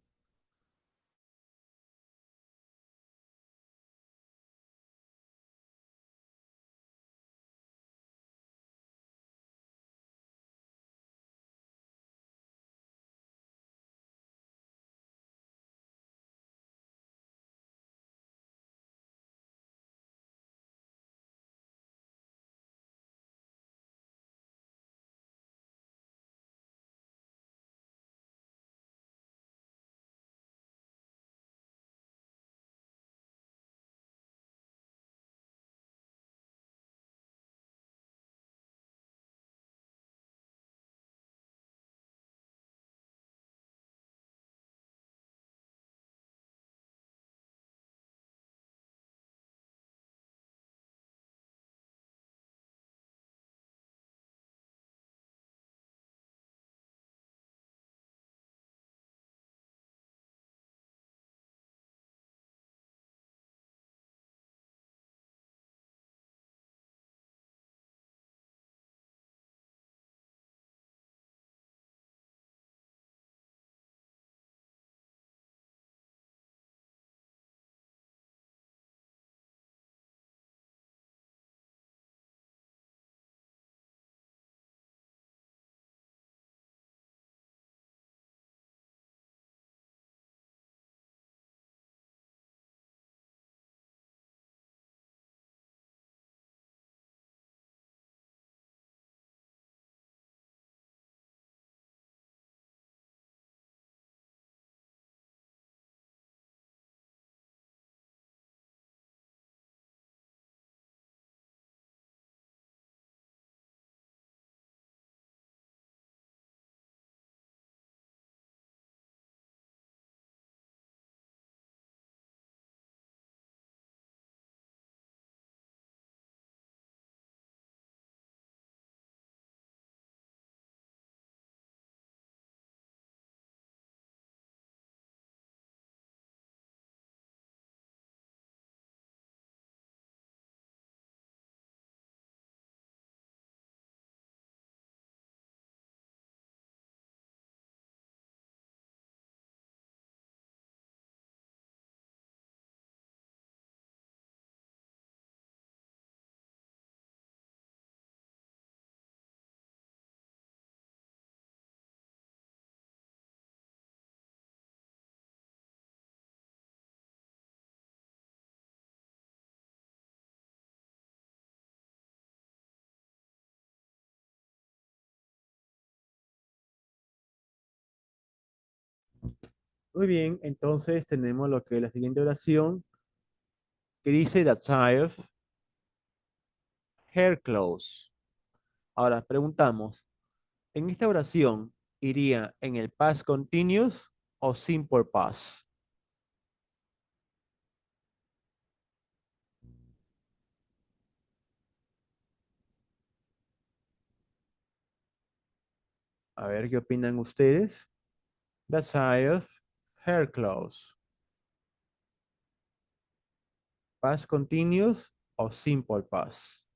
Muy bien, entonces tenemos lo que es la siguiente oración, que dice the child, her clothes. Ahora preguntamos, ¿en esta oración iría en el past continuous o simple past? A ver qué opinan ustedes. Desire, hair clothes. Past continuous o simple past.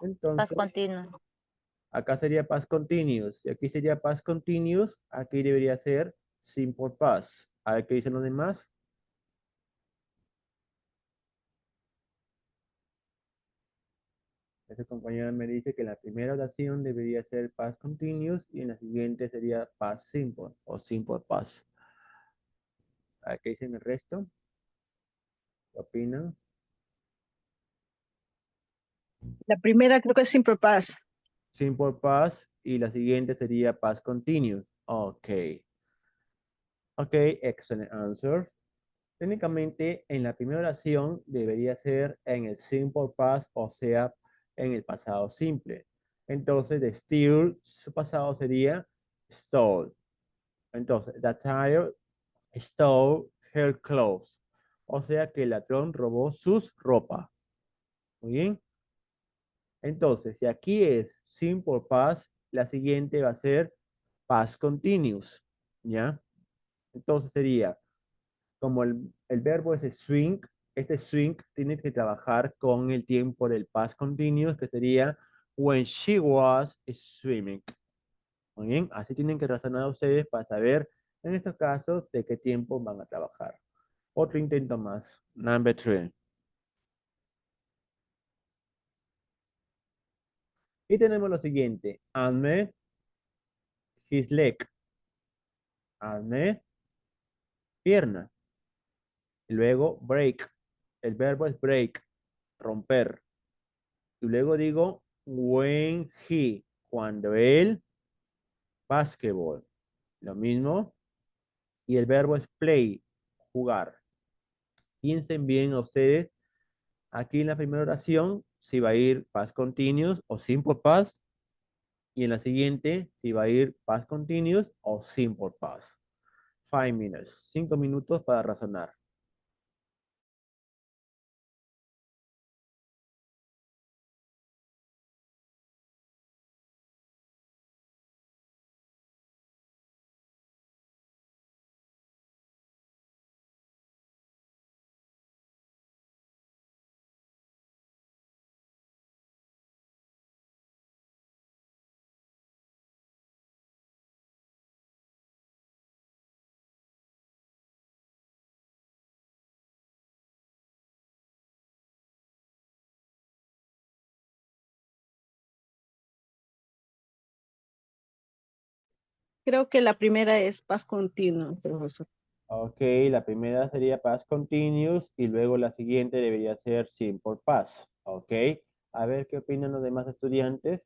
Paz Entonces, continuo. acá sería past continuous. Y aquí sería past continuous. Aquí debería ser simple past. A ver qué dicen los demás. Este compañero me dice que la primera oración debería ser past continuous y en la siguiente sería past simple o simple past. A ver qué dicen el resto. ¿Qué opinan? La primera creo que es Simple Past. Simple past y la siguiente sería past continuous. Ok. Ok, excellent answer. Técnicamente, en la primera oración debería ser en el simple past, o sea, en el pasado simple. Entonces, de steal, su pasado sería stole. Entonces, the child stole her clothes. O sea que el ladrón robó sus ropas. Muy bien. Entonces, si aquí es simple past, la siguiente va a ser past continuous. ¿Ya? Entonces sería como el verbo es swing, este swing tiene que trabajar con el tiempo del past continuous, que sería when she was swimming. Muy bien, así tienen que razonar ustedes para saber en estos casos de qué tiempo van a trabajar. Otro intento más. Number 3. Y tenemos lo siguiente. Arme, his leg. Arme, pierna. Y luego break. El verbo es break, romper. Y luego digo when he, cuando él, basketball. Lo mismo. Y el verbo es play, jugar. Piensen bien a ustedes. Aquí en la primera oración, si va a ir past continuous o simple past. Y en la siguiente, si va a ir past continuous o simple past. 5 minutes. 5 minutos para razonar. Creo que la primera es Past Continuo, profesor. Ok, la primera sería past continuous y luego la siguiente debería ser simple past. Ok, a ver qué opinan los demás estudiantes.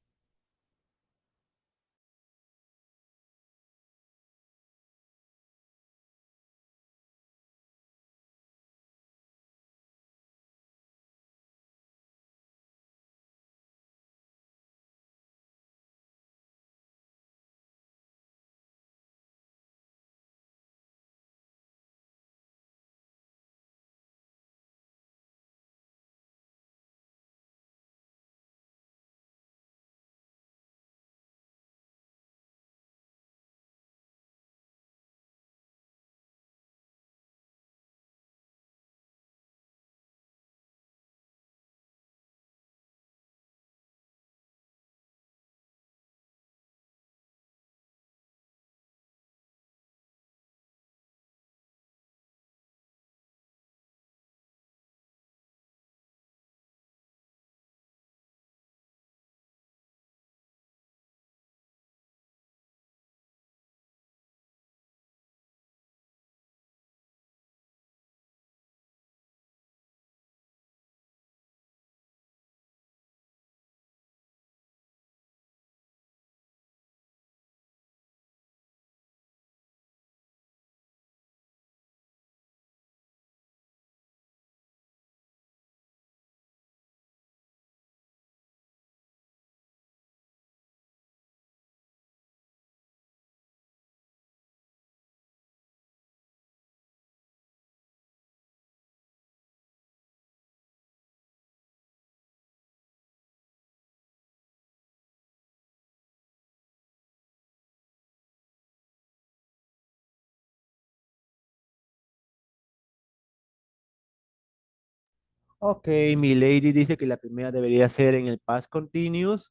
Ok, mi lady dice que la primera debería ser en el past continuous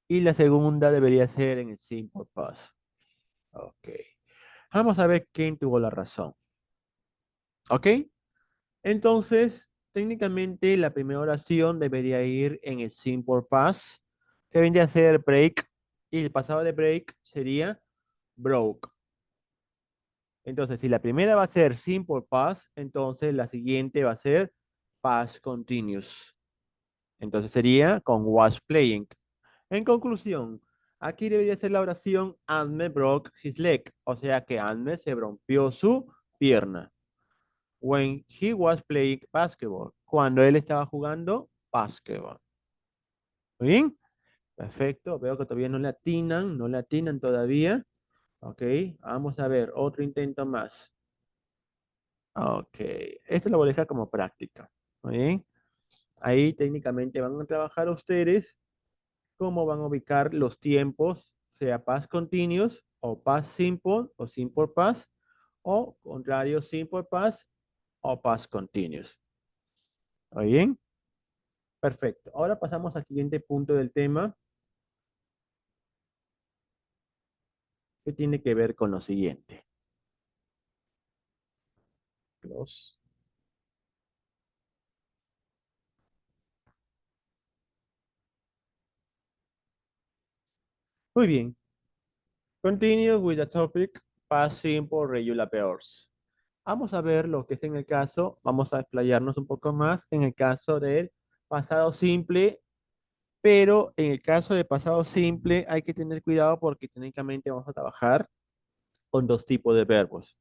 y la segunda debería ser en el simple past. Ok. Vamos a ver quién tuvo la razón. Ok. Entonces, técnicamente la primera oración debería ir en el simple past, que vendría a ser break, y el pasado de break sería broke. Entonces, si la primera va a ser simple past, entonces la siguiente va a ser past continuous. Entonces sería con was playing. En conclusión, aquí debería ser la oración Ahmed broke his leg, o sea que Ahmed se rompió su pierna. When he was playing basketball, cuando él estaba jugando basketball. ¿Muy bien? Perfecto, veo que todavía no le atinan todavía. Ok, vamos a ver, otro intento más. Ok, esto lo voy a dejar como práctica. Muy bien, ahí técnicamente van a trabajar ustedes cómo van a ubicar los tiempos, sea past continuous o past simple o simple past o contrario simple past o past continuous. ¿Muy bien? Perfecto. Ahora pasamos al siguiente punto del tema que tiene que ver con lo siguiente. Los- Muy bien. Continue with the topic past simple regular pairs. Vamos a ver lo que es en el caso, vamos a explayarnos un poco más en el caso del pasado simple, pero en el caso de pasado simple hay que tener cuidado porque técnicamente vamos a trabajar con dos tipos de verbos.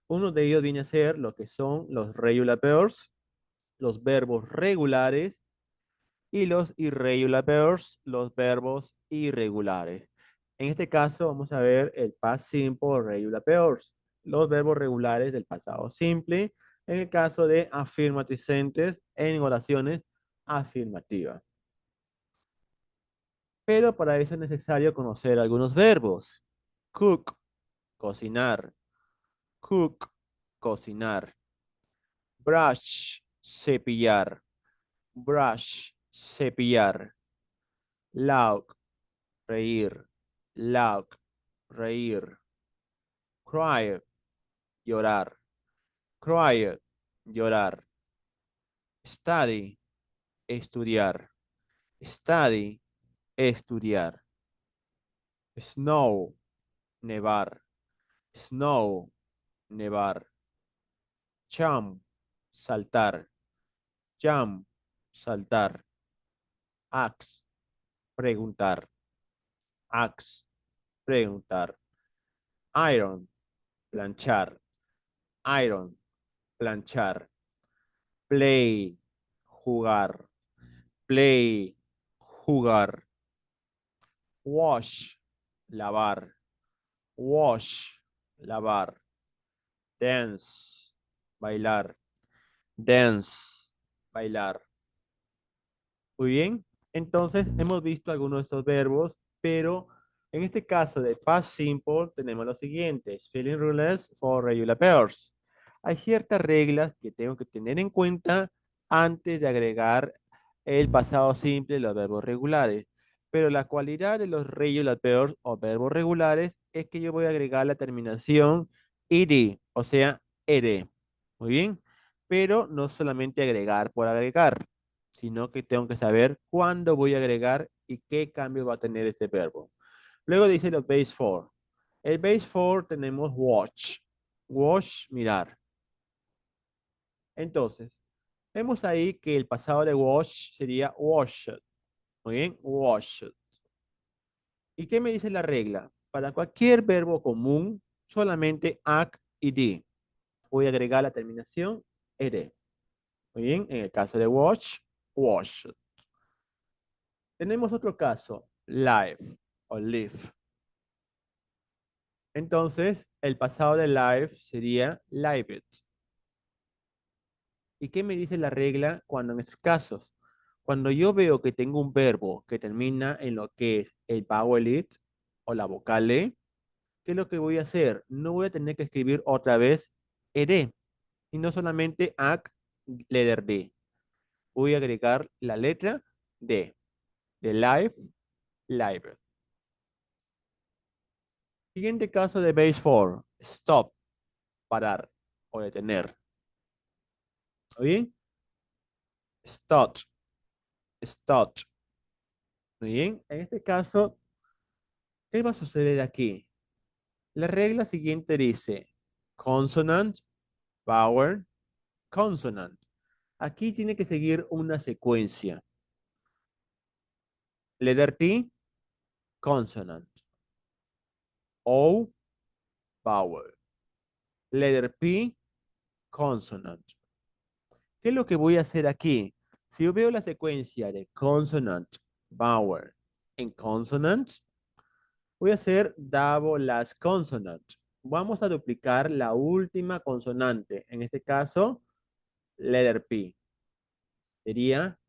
Uno de ellos viene a ser lo que son los regular pairs, los verbos regulares, y los irregular verbs, los verbos irregulares. En este caso vamos a ver el past simple regular verbs, los verbos regulares del pasado simple, en el caso de affirmative sentence en oraciones afirmativas. Pero para eso es necesario conocer algunos verbos. Cook, cocinar. Cook, cocinar. Brush, cepillar. Brush, cepillar. Loud, reír. Loud, reír. Cry, llorar. Cry, llorar. Study, estudiar. Study, estudiar. Snow, nevar. Snow, nevar. Jump, saltar. Jump, saltar. Ask, preguntar. Ask, preguntar. Iron, planchar. Iron, planchar. Play, jugar. Play, jugar. Wash, lavar. Wash, lavar. Dance, bailar. Dance, bailar. Muy bien. Entonces, hemos visto algunos de estos verbos, pero en este caso de past simple tenemos los siguientes. Feeling rules for regular pairs. Hay ciertas reglas que tengo que tener en cuenta antes de agregar el pasado simple de los verbos regulares. Pero la cualidad de los regular pairs o verbos regulares es que yo voy a agregar la terminación ed, o sea, ed. Muy bien. Pero no solamente agregar por agregar, sino que tengo que saber cuándo voy a agregar y qué cambio va a tener este verbo. Luego dice los base for. El base for tenemos watch. Watch, mirar. Entonces, vemos ahí que el pasado de watch sería washed. Muy bien, washed. ¿Y qué me dice la regla? Para cualquier verbo común, solamente act y d. Voy a agregar la terminación ed. Muy bien, en el caso de watch, washed. Tenemos otro caso, live o live. Entonces, el pasado de live sería lived. ¿Y qué me dice la regla cuando en estos casos? Cuando yo veo que tengo un verbo que termina en lo que es el vowel it o la vocal e, ¿qué es lo que voy a hacer? No voy a tener que escribir otra vez ed, y no solamente ac, letter d. voy a agregar la letra D. De live, live. Siguiente caso de base 4. Stop, parar o detener. ¿Está bien? Stop, stop. Muy bien. En este caso, ¿qué va a suceder aquí? La regla siguiente dice consonant, vowel, consonant. Aquí tiene que seguir una secuencia. Letter T, consonant. O, vowel. Letter P, consonant. ¿Qué es lo que voy a hacer aquí? Si yo veo la secuencia de consonant, vowel en consonant, voy a hacer double last consonant. Vamos a duplicar la última consonante. En este caso, letter P. Sería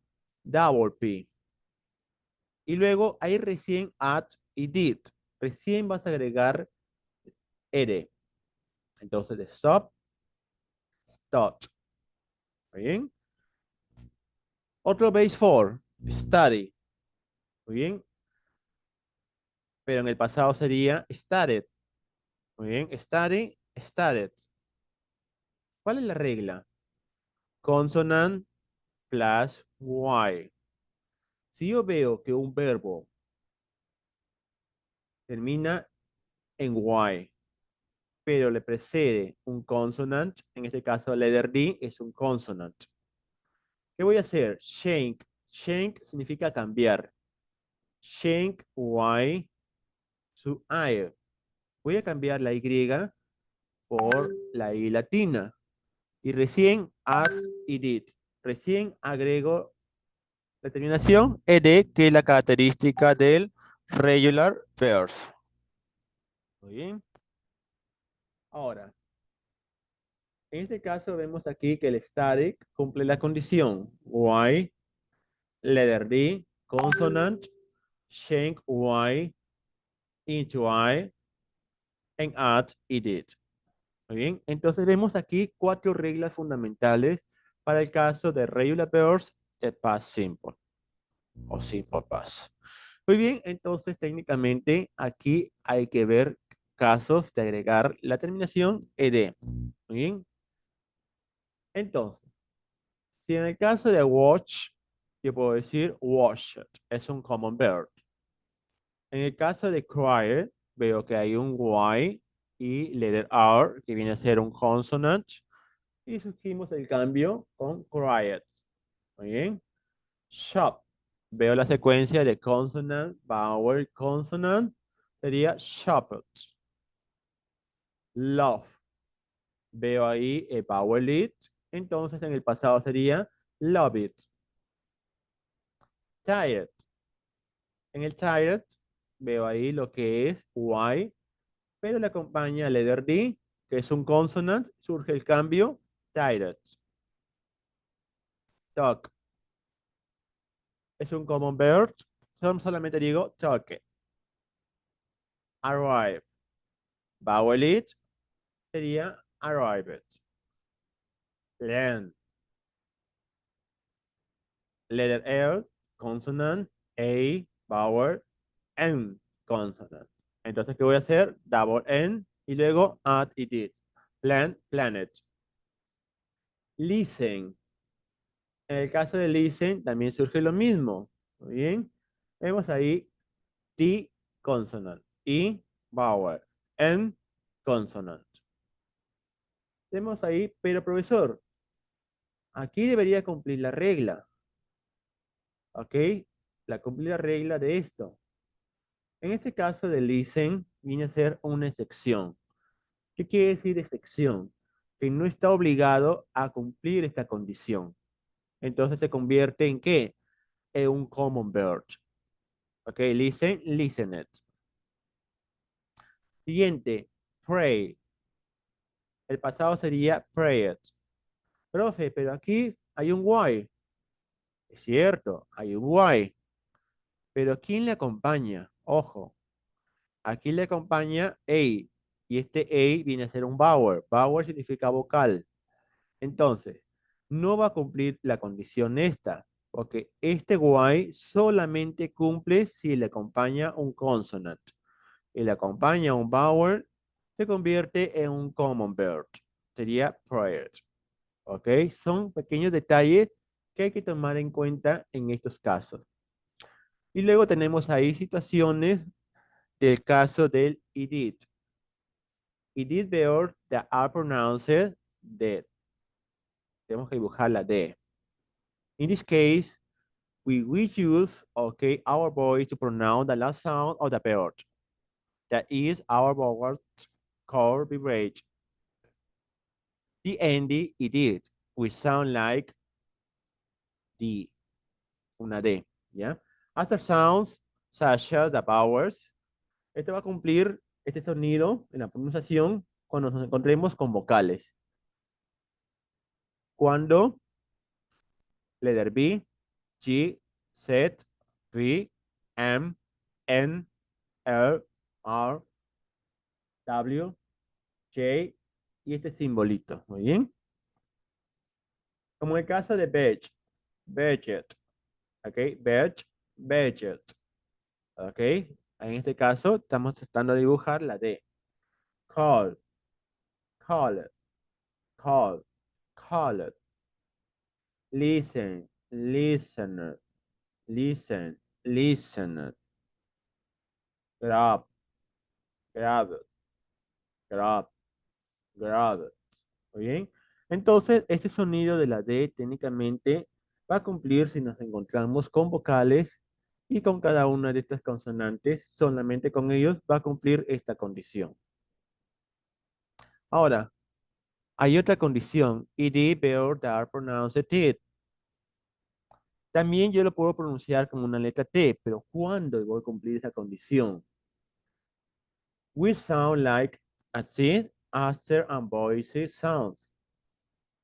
double P. Y luego ahí recién add y did. Recién vas a agregar ed. Entonces de stop, stop. ¿Muy bien? Otro base 4, study. Muy bien. Pero en el pasado sería started. Muy bien. Study, started. ¿Cuál es la regla? Consonant plus y. Si yo veo que un verbo termina en y, pero le precede un consonant, en este caso letter D es un consonant. ¿Qué voy a hacer? Change. Change significa cambiar. Change Y to I. Voy a cambiar la Y por la I latina. Y recién add y did. Recién agrego la terminación ed, que es la característica del regular verse. Muy bien. Ahora, en este caso vemos aquí que el static cumple la condición. Y, letter D, consonant, change Y into I, and add y did. Muy bien, entonces vemos aquí 4 reglas fundamentales para el caso de regular verbs de past simple o simple past. Muy bien, entonces técnicamente aquí hay que ver casos de agregar la terminación ed. Muy bien, entonces, si en el caso de watch, yo puedo decir watched, es un common verb. En el caso de cry, veo que hay un Y y letter R, que viene a ser un consonant, y surgimos el cambio con cried. Muy bien. Shop. Veo la secuencia de consonant, vowel, consonant, sería shopped. Love. Veo ahí el vowel it, entonces en el pasado sería love it. Tired. En el tired veo ahí lo que es Y, pero le acompaña el letter D, que es un consonant, surge el cambio, tired. Talk. Es un common verb, solamente digo talk. Arrive. Vowel it sería arrived. Learn. Letter L, consonant, A, vowel, N, consonant. Entonces, ¿qué voy a hacer? Double N y luego add y did. Plan, planet. Listen. En el caso de listen también surge lo mismo. Muy bien. Vemos ahí T, consonant. E, vowel. N, consonant. Tenemos ahí, pero profesor, aquí debería cumplir la regla. ¿Ok? Cumplir la regla de esto. En este caso de listen, viene a ser una excepción. ¿Qué quiere decir excepción? Que no está obligado a cumplir esta condición. Entonces se convierte en ¿qué? En un common verb. Ok, listen, listened. Siguiente, pray. El pasado sería prayed. Profe, pero aquí hay un Y. Es cierto, hay un Y. Pero ¿quién le acompaña? Ojo, aquí le acompaña A. Y este A viene a ser un vowel. Vowel significa vocal. Entonces, no va a cumplir la condición esta, porque este why solamente cumple si le acompaña un consonant y le acompaña un vowel, se convierte en un common verb. Sería prayed. ¿Ok? Son pequeños detalles que hay que tomar en cuenta en estos casos. Y luego tenemos ahí situaciones del caso del it did. It did verbs that are pronounced dead. Tenemos que dibujar la D. In this case, we use, okay, our voice to pronounce the last sound of the verb. That is our vocal cord vibrate. The ending, it did. We sound like D, una D, ¿ya? After sounds such as the vowels, este va a cumplir este sonido en la pronunciación cuando nos encontremos con vocales. Cuando letter B, G, Z, V, M, N, L, R, W, J y este simbolito. Muy bien. Como en el caso de veg, veget, ¿ok? Veg, veget, ¿ok? En este caso estamos tratando de dibujar la D. Call, call, call, call. Listen, listener, listen, listener. Grab, grab, grab, grab. Muy bien. Entonces, este sonido de la D técnicamente va a cumplir si nos encontramos con vocales y con cada una de estas consonantes, solamente con ellos va a cumplir esta condición. Ahora, hay otra condición, ed, bear, dar, pronounce, tit. También yo lo puedo pronunciar como una letra T, pero ¿cuándo voy a cumplir esa condición? We sound like a T after and voices sounds.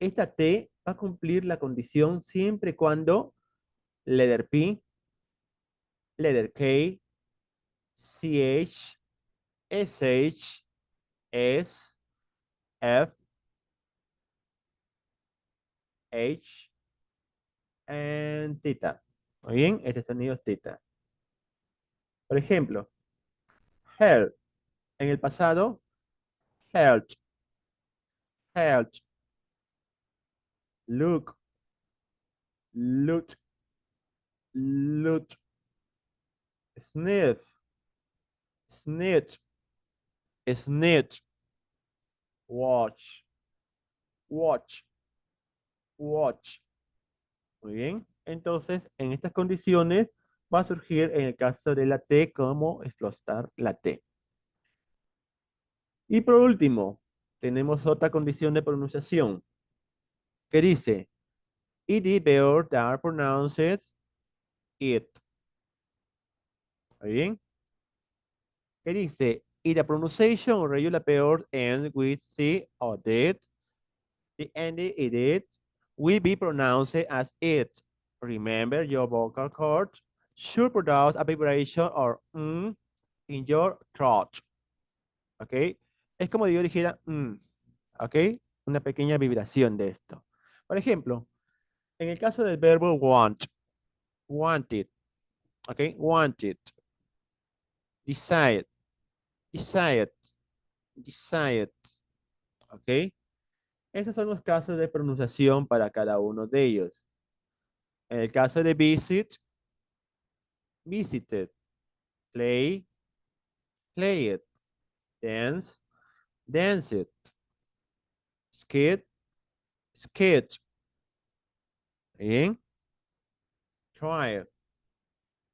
Esta T va a cumplir la condición siempre y cuando letter P, letter K, CH, SH, S, F, H, and tita. Muy bien, este sonido es tita. Por ejemplo, health. En el pasado, health, health. Look, look, look. Sniff, snitch, snitch. Watch, watch, watch. Muy bien. Entonces, en estas condiciones va a surgir en el caso de la T como explotar la T. Y por último, tenemos otra condición de pronunciación que dice, ed bear that pronounces it. Muy bien. Que dice, if the pronunciation of regular bear ends with C or did, the ending it will be pronounced as it. Remember, your vocal cord should produce a vibration or in your throat. ¿Ok? Es como si yo dijera ¿ok? Una pequeña vibración de esto. Por ejemplo, en el caso del verbo want, wanted, ¿ok? Wanted, desired, desired, desired, ¿ok? Estos son los casos de pronunciación para cada uno de ellos. En el caso de visit, visited, play, played, dance, danced, skid, skid. Bien. Try it,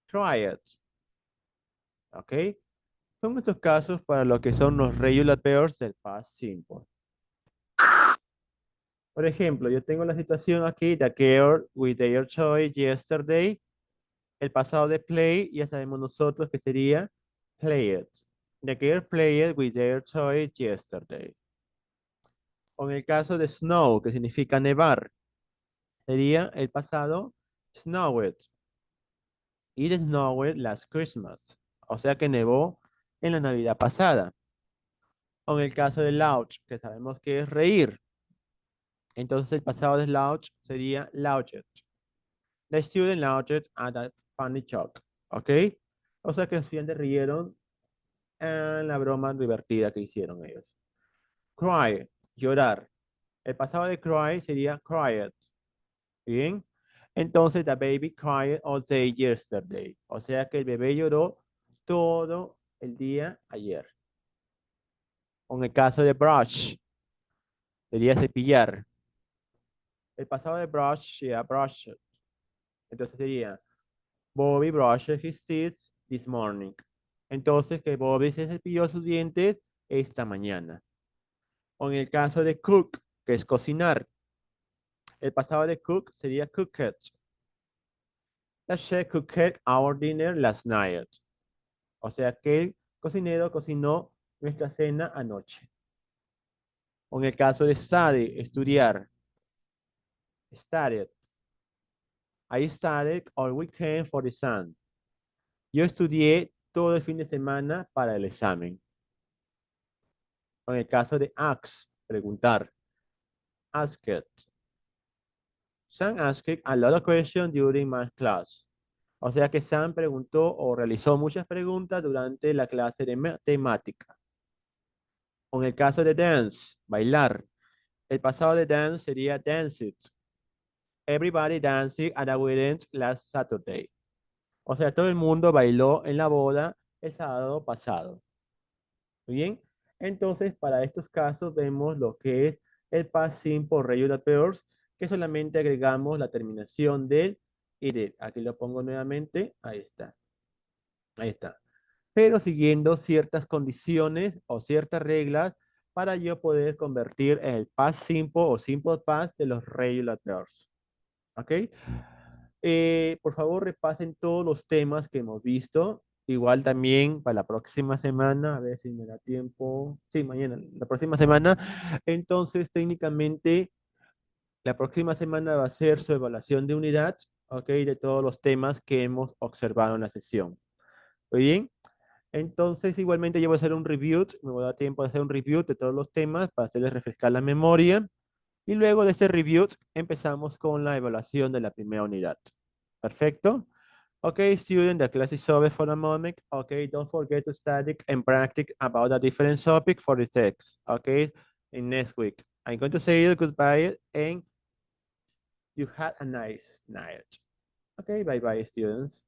try it. ¿Ok? Son estos casos para lo que son los regular verbs del past simple. Por ejemplo, yo tengo la situación aquí, the girl with their toy yesterday. El pasado de play, ya sabemos nosotros que sería played. The girl played with their toy yesterday. O en el caso de snow, que significa nevar, sería el pasado snowed. It snowed last Christmas. O sea que nevó en la Navidad pasada. O en el caso de laugh, que sabemos que es reír. Entonces el pasado de slouch sería lounged. The student lounged at a funny joke. ¿Ok? O sea que los estudiantes rieron en la broma divertida que hicieron ellos. Cry, llorar. El pasado de cry sería cried. Bien. Entonces, the baby cried all day yesterday. O sea que el bebé lloró todo el día ayer. En el caso de brush, sería cepillar. El pasado de brush sería brushed. Entonces sería Bobby brushed his teeth this morning. Entonces que Bobby se cepilló sus dientes esta mañana. O en el caso de cook, que es cocinar. El pasado de cook sería cooked. The chef cooked our dinner last night. O sea que el cocinero cocinó nuestra cena anoche. O en el caso de study, estudiar. Studied. I studied all weekend for the exam. Yo estudié todo el fin de semana para el examen. O en el caso de ask, preguntar. Asked. Sam asked a lot of questions during my class. O sea que Sam preguntó o realizó muchas preguntas durante la clase de matemática. O en el caso de dance, bailar. El pasado de dance sería danced. Everybody danced at a wedding last Saturday. O sea, todo el mundo bailó en la boda el sábado pasado. Muy bien. Entonces, para estos casos vemos lo que es el past simple regular verbs, que solamente agregamos la terminación del ed. Aquí lo pongo nuevamente. Ahí está. Ahí está. Pero siguiendo ciertas condiciones o ciertas reglas para yo poder convertir el past simple o simple past de los regular verbs. ¿Ok? Por favor, repasen todos los temas que hemos visto. Igual también para la próxima semana, a ver si me da tiempo. Sí, mañana, la próxima semana. Entonces, técnicamente, la próxima semana va a ser su evaluación de unidad, ¿ok? De todos los temas que hemos observado en la sesión. ¿Muy bien? Entonces, igualmente yo voy a hacer un review, me voy a dar tiempo de hacer un review de todos los temas para hacerles refrescar la memoria. Y luego de este review empezamos con la evaluación de la primera unidad. Perfecto. Okay, student, the class is over for a moment. Okay, don't forget to study and practice about a different topic for the text. Okay, in next week. I'm going to say you goodbye and you had a nice night. Okay, bye-bye, students.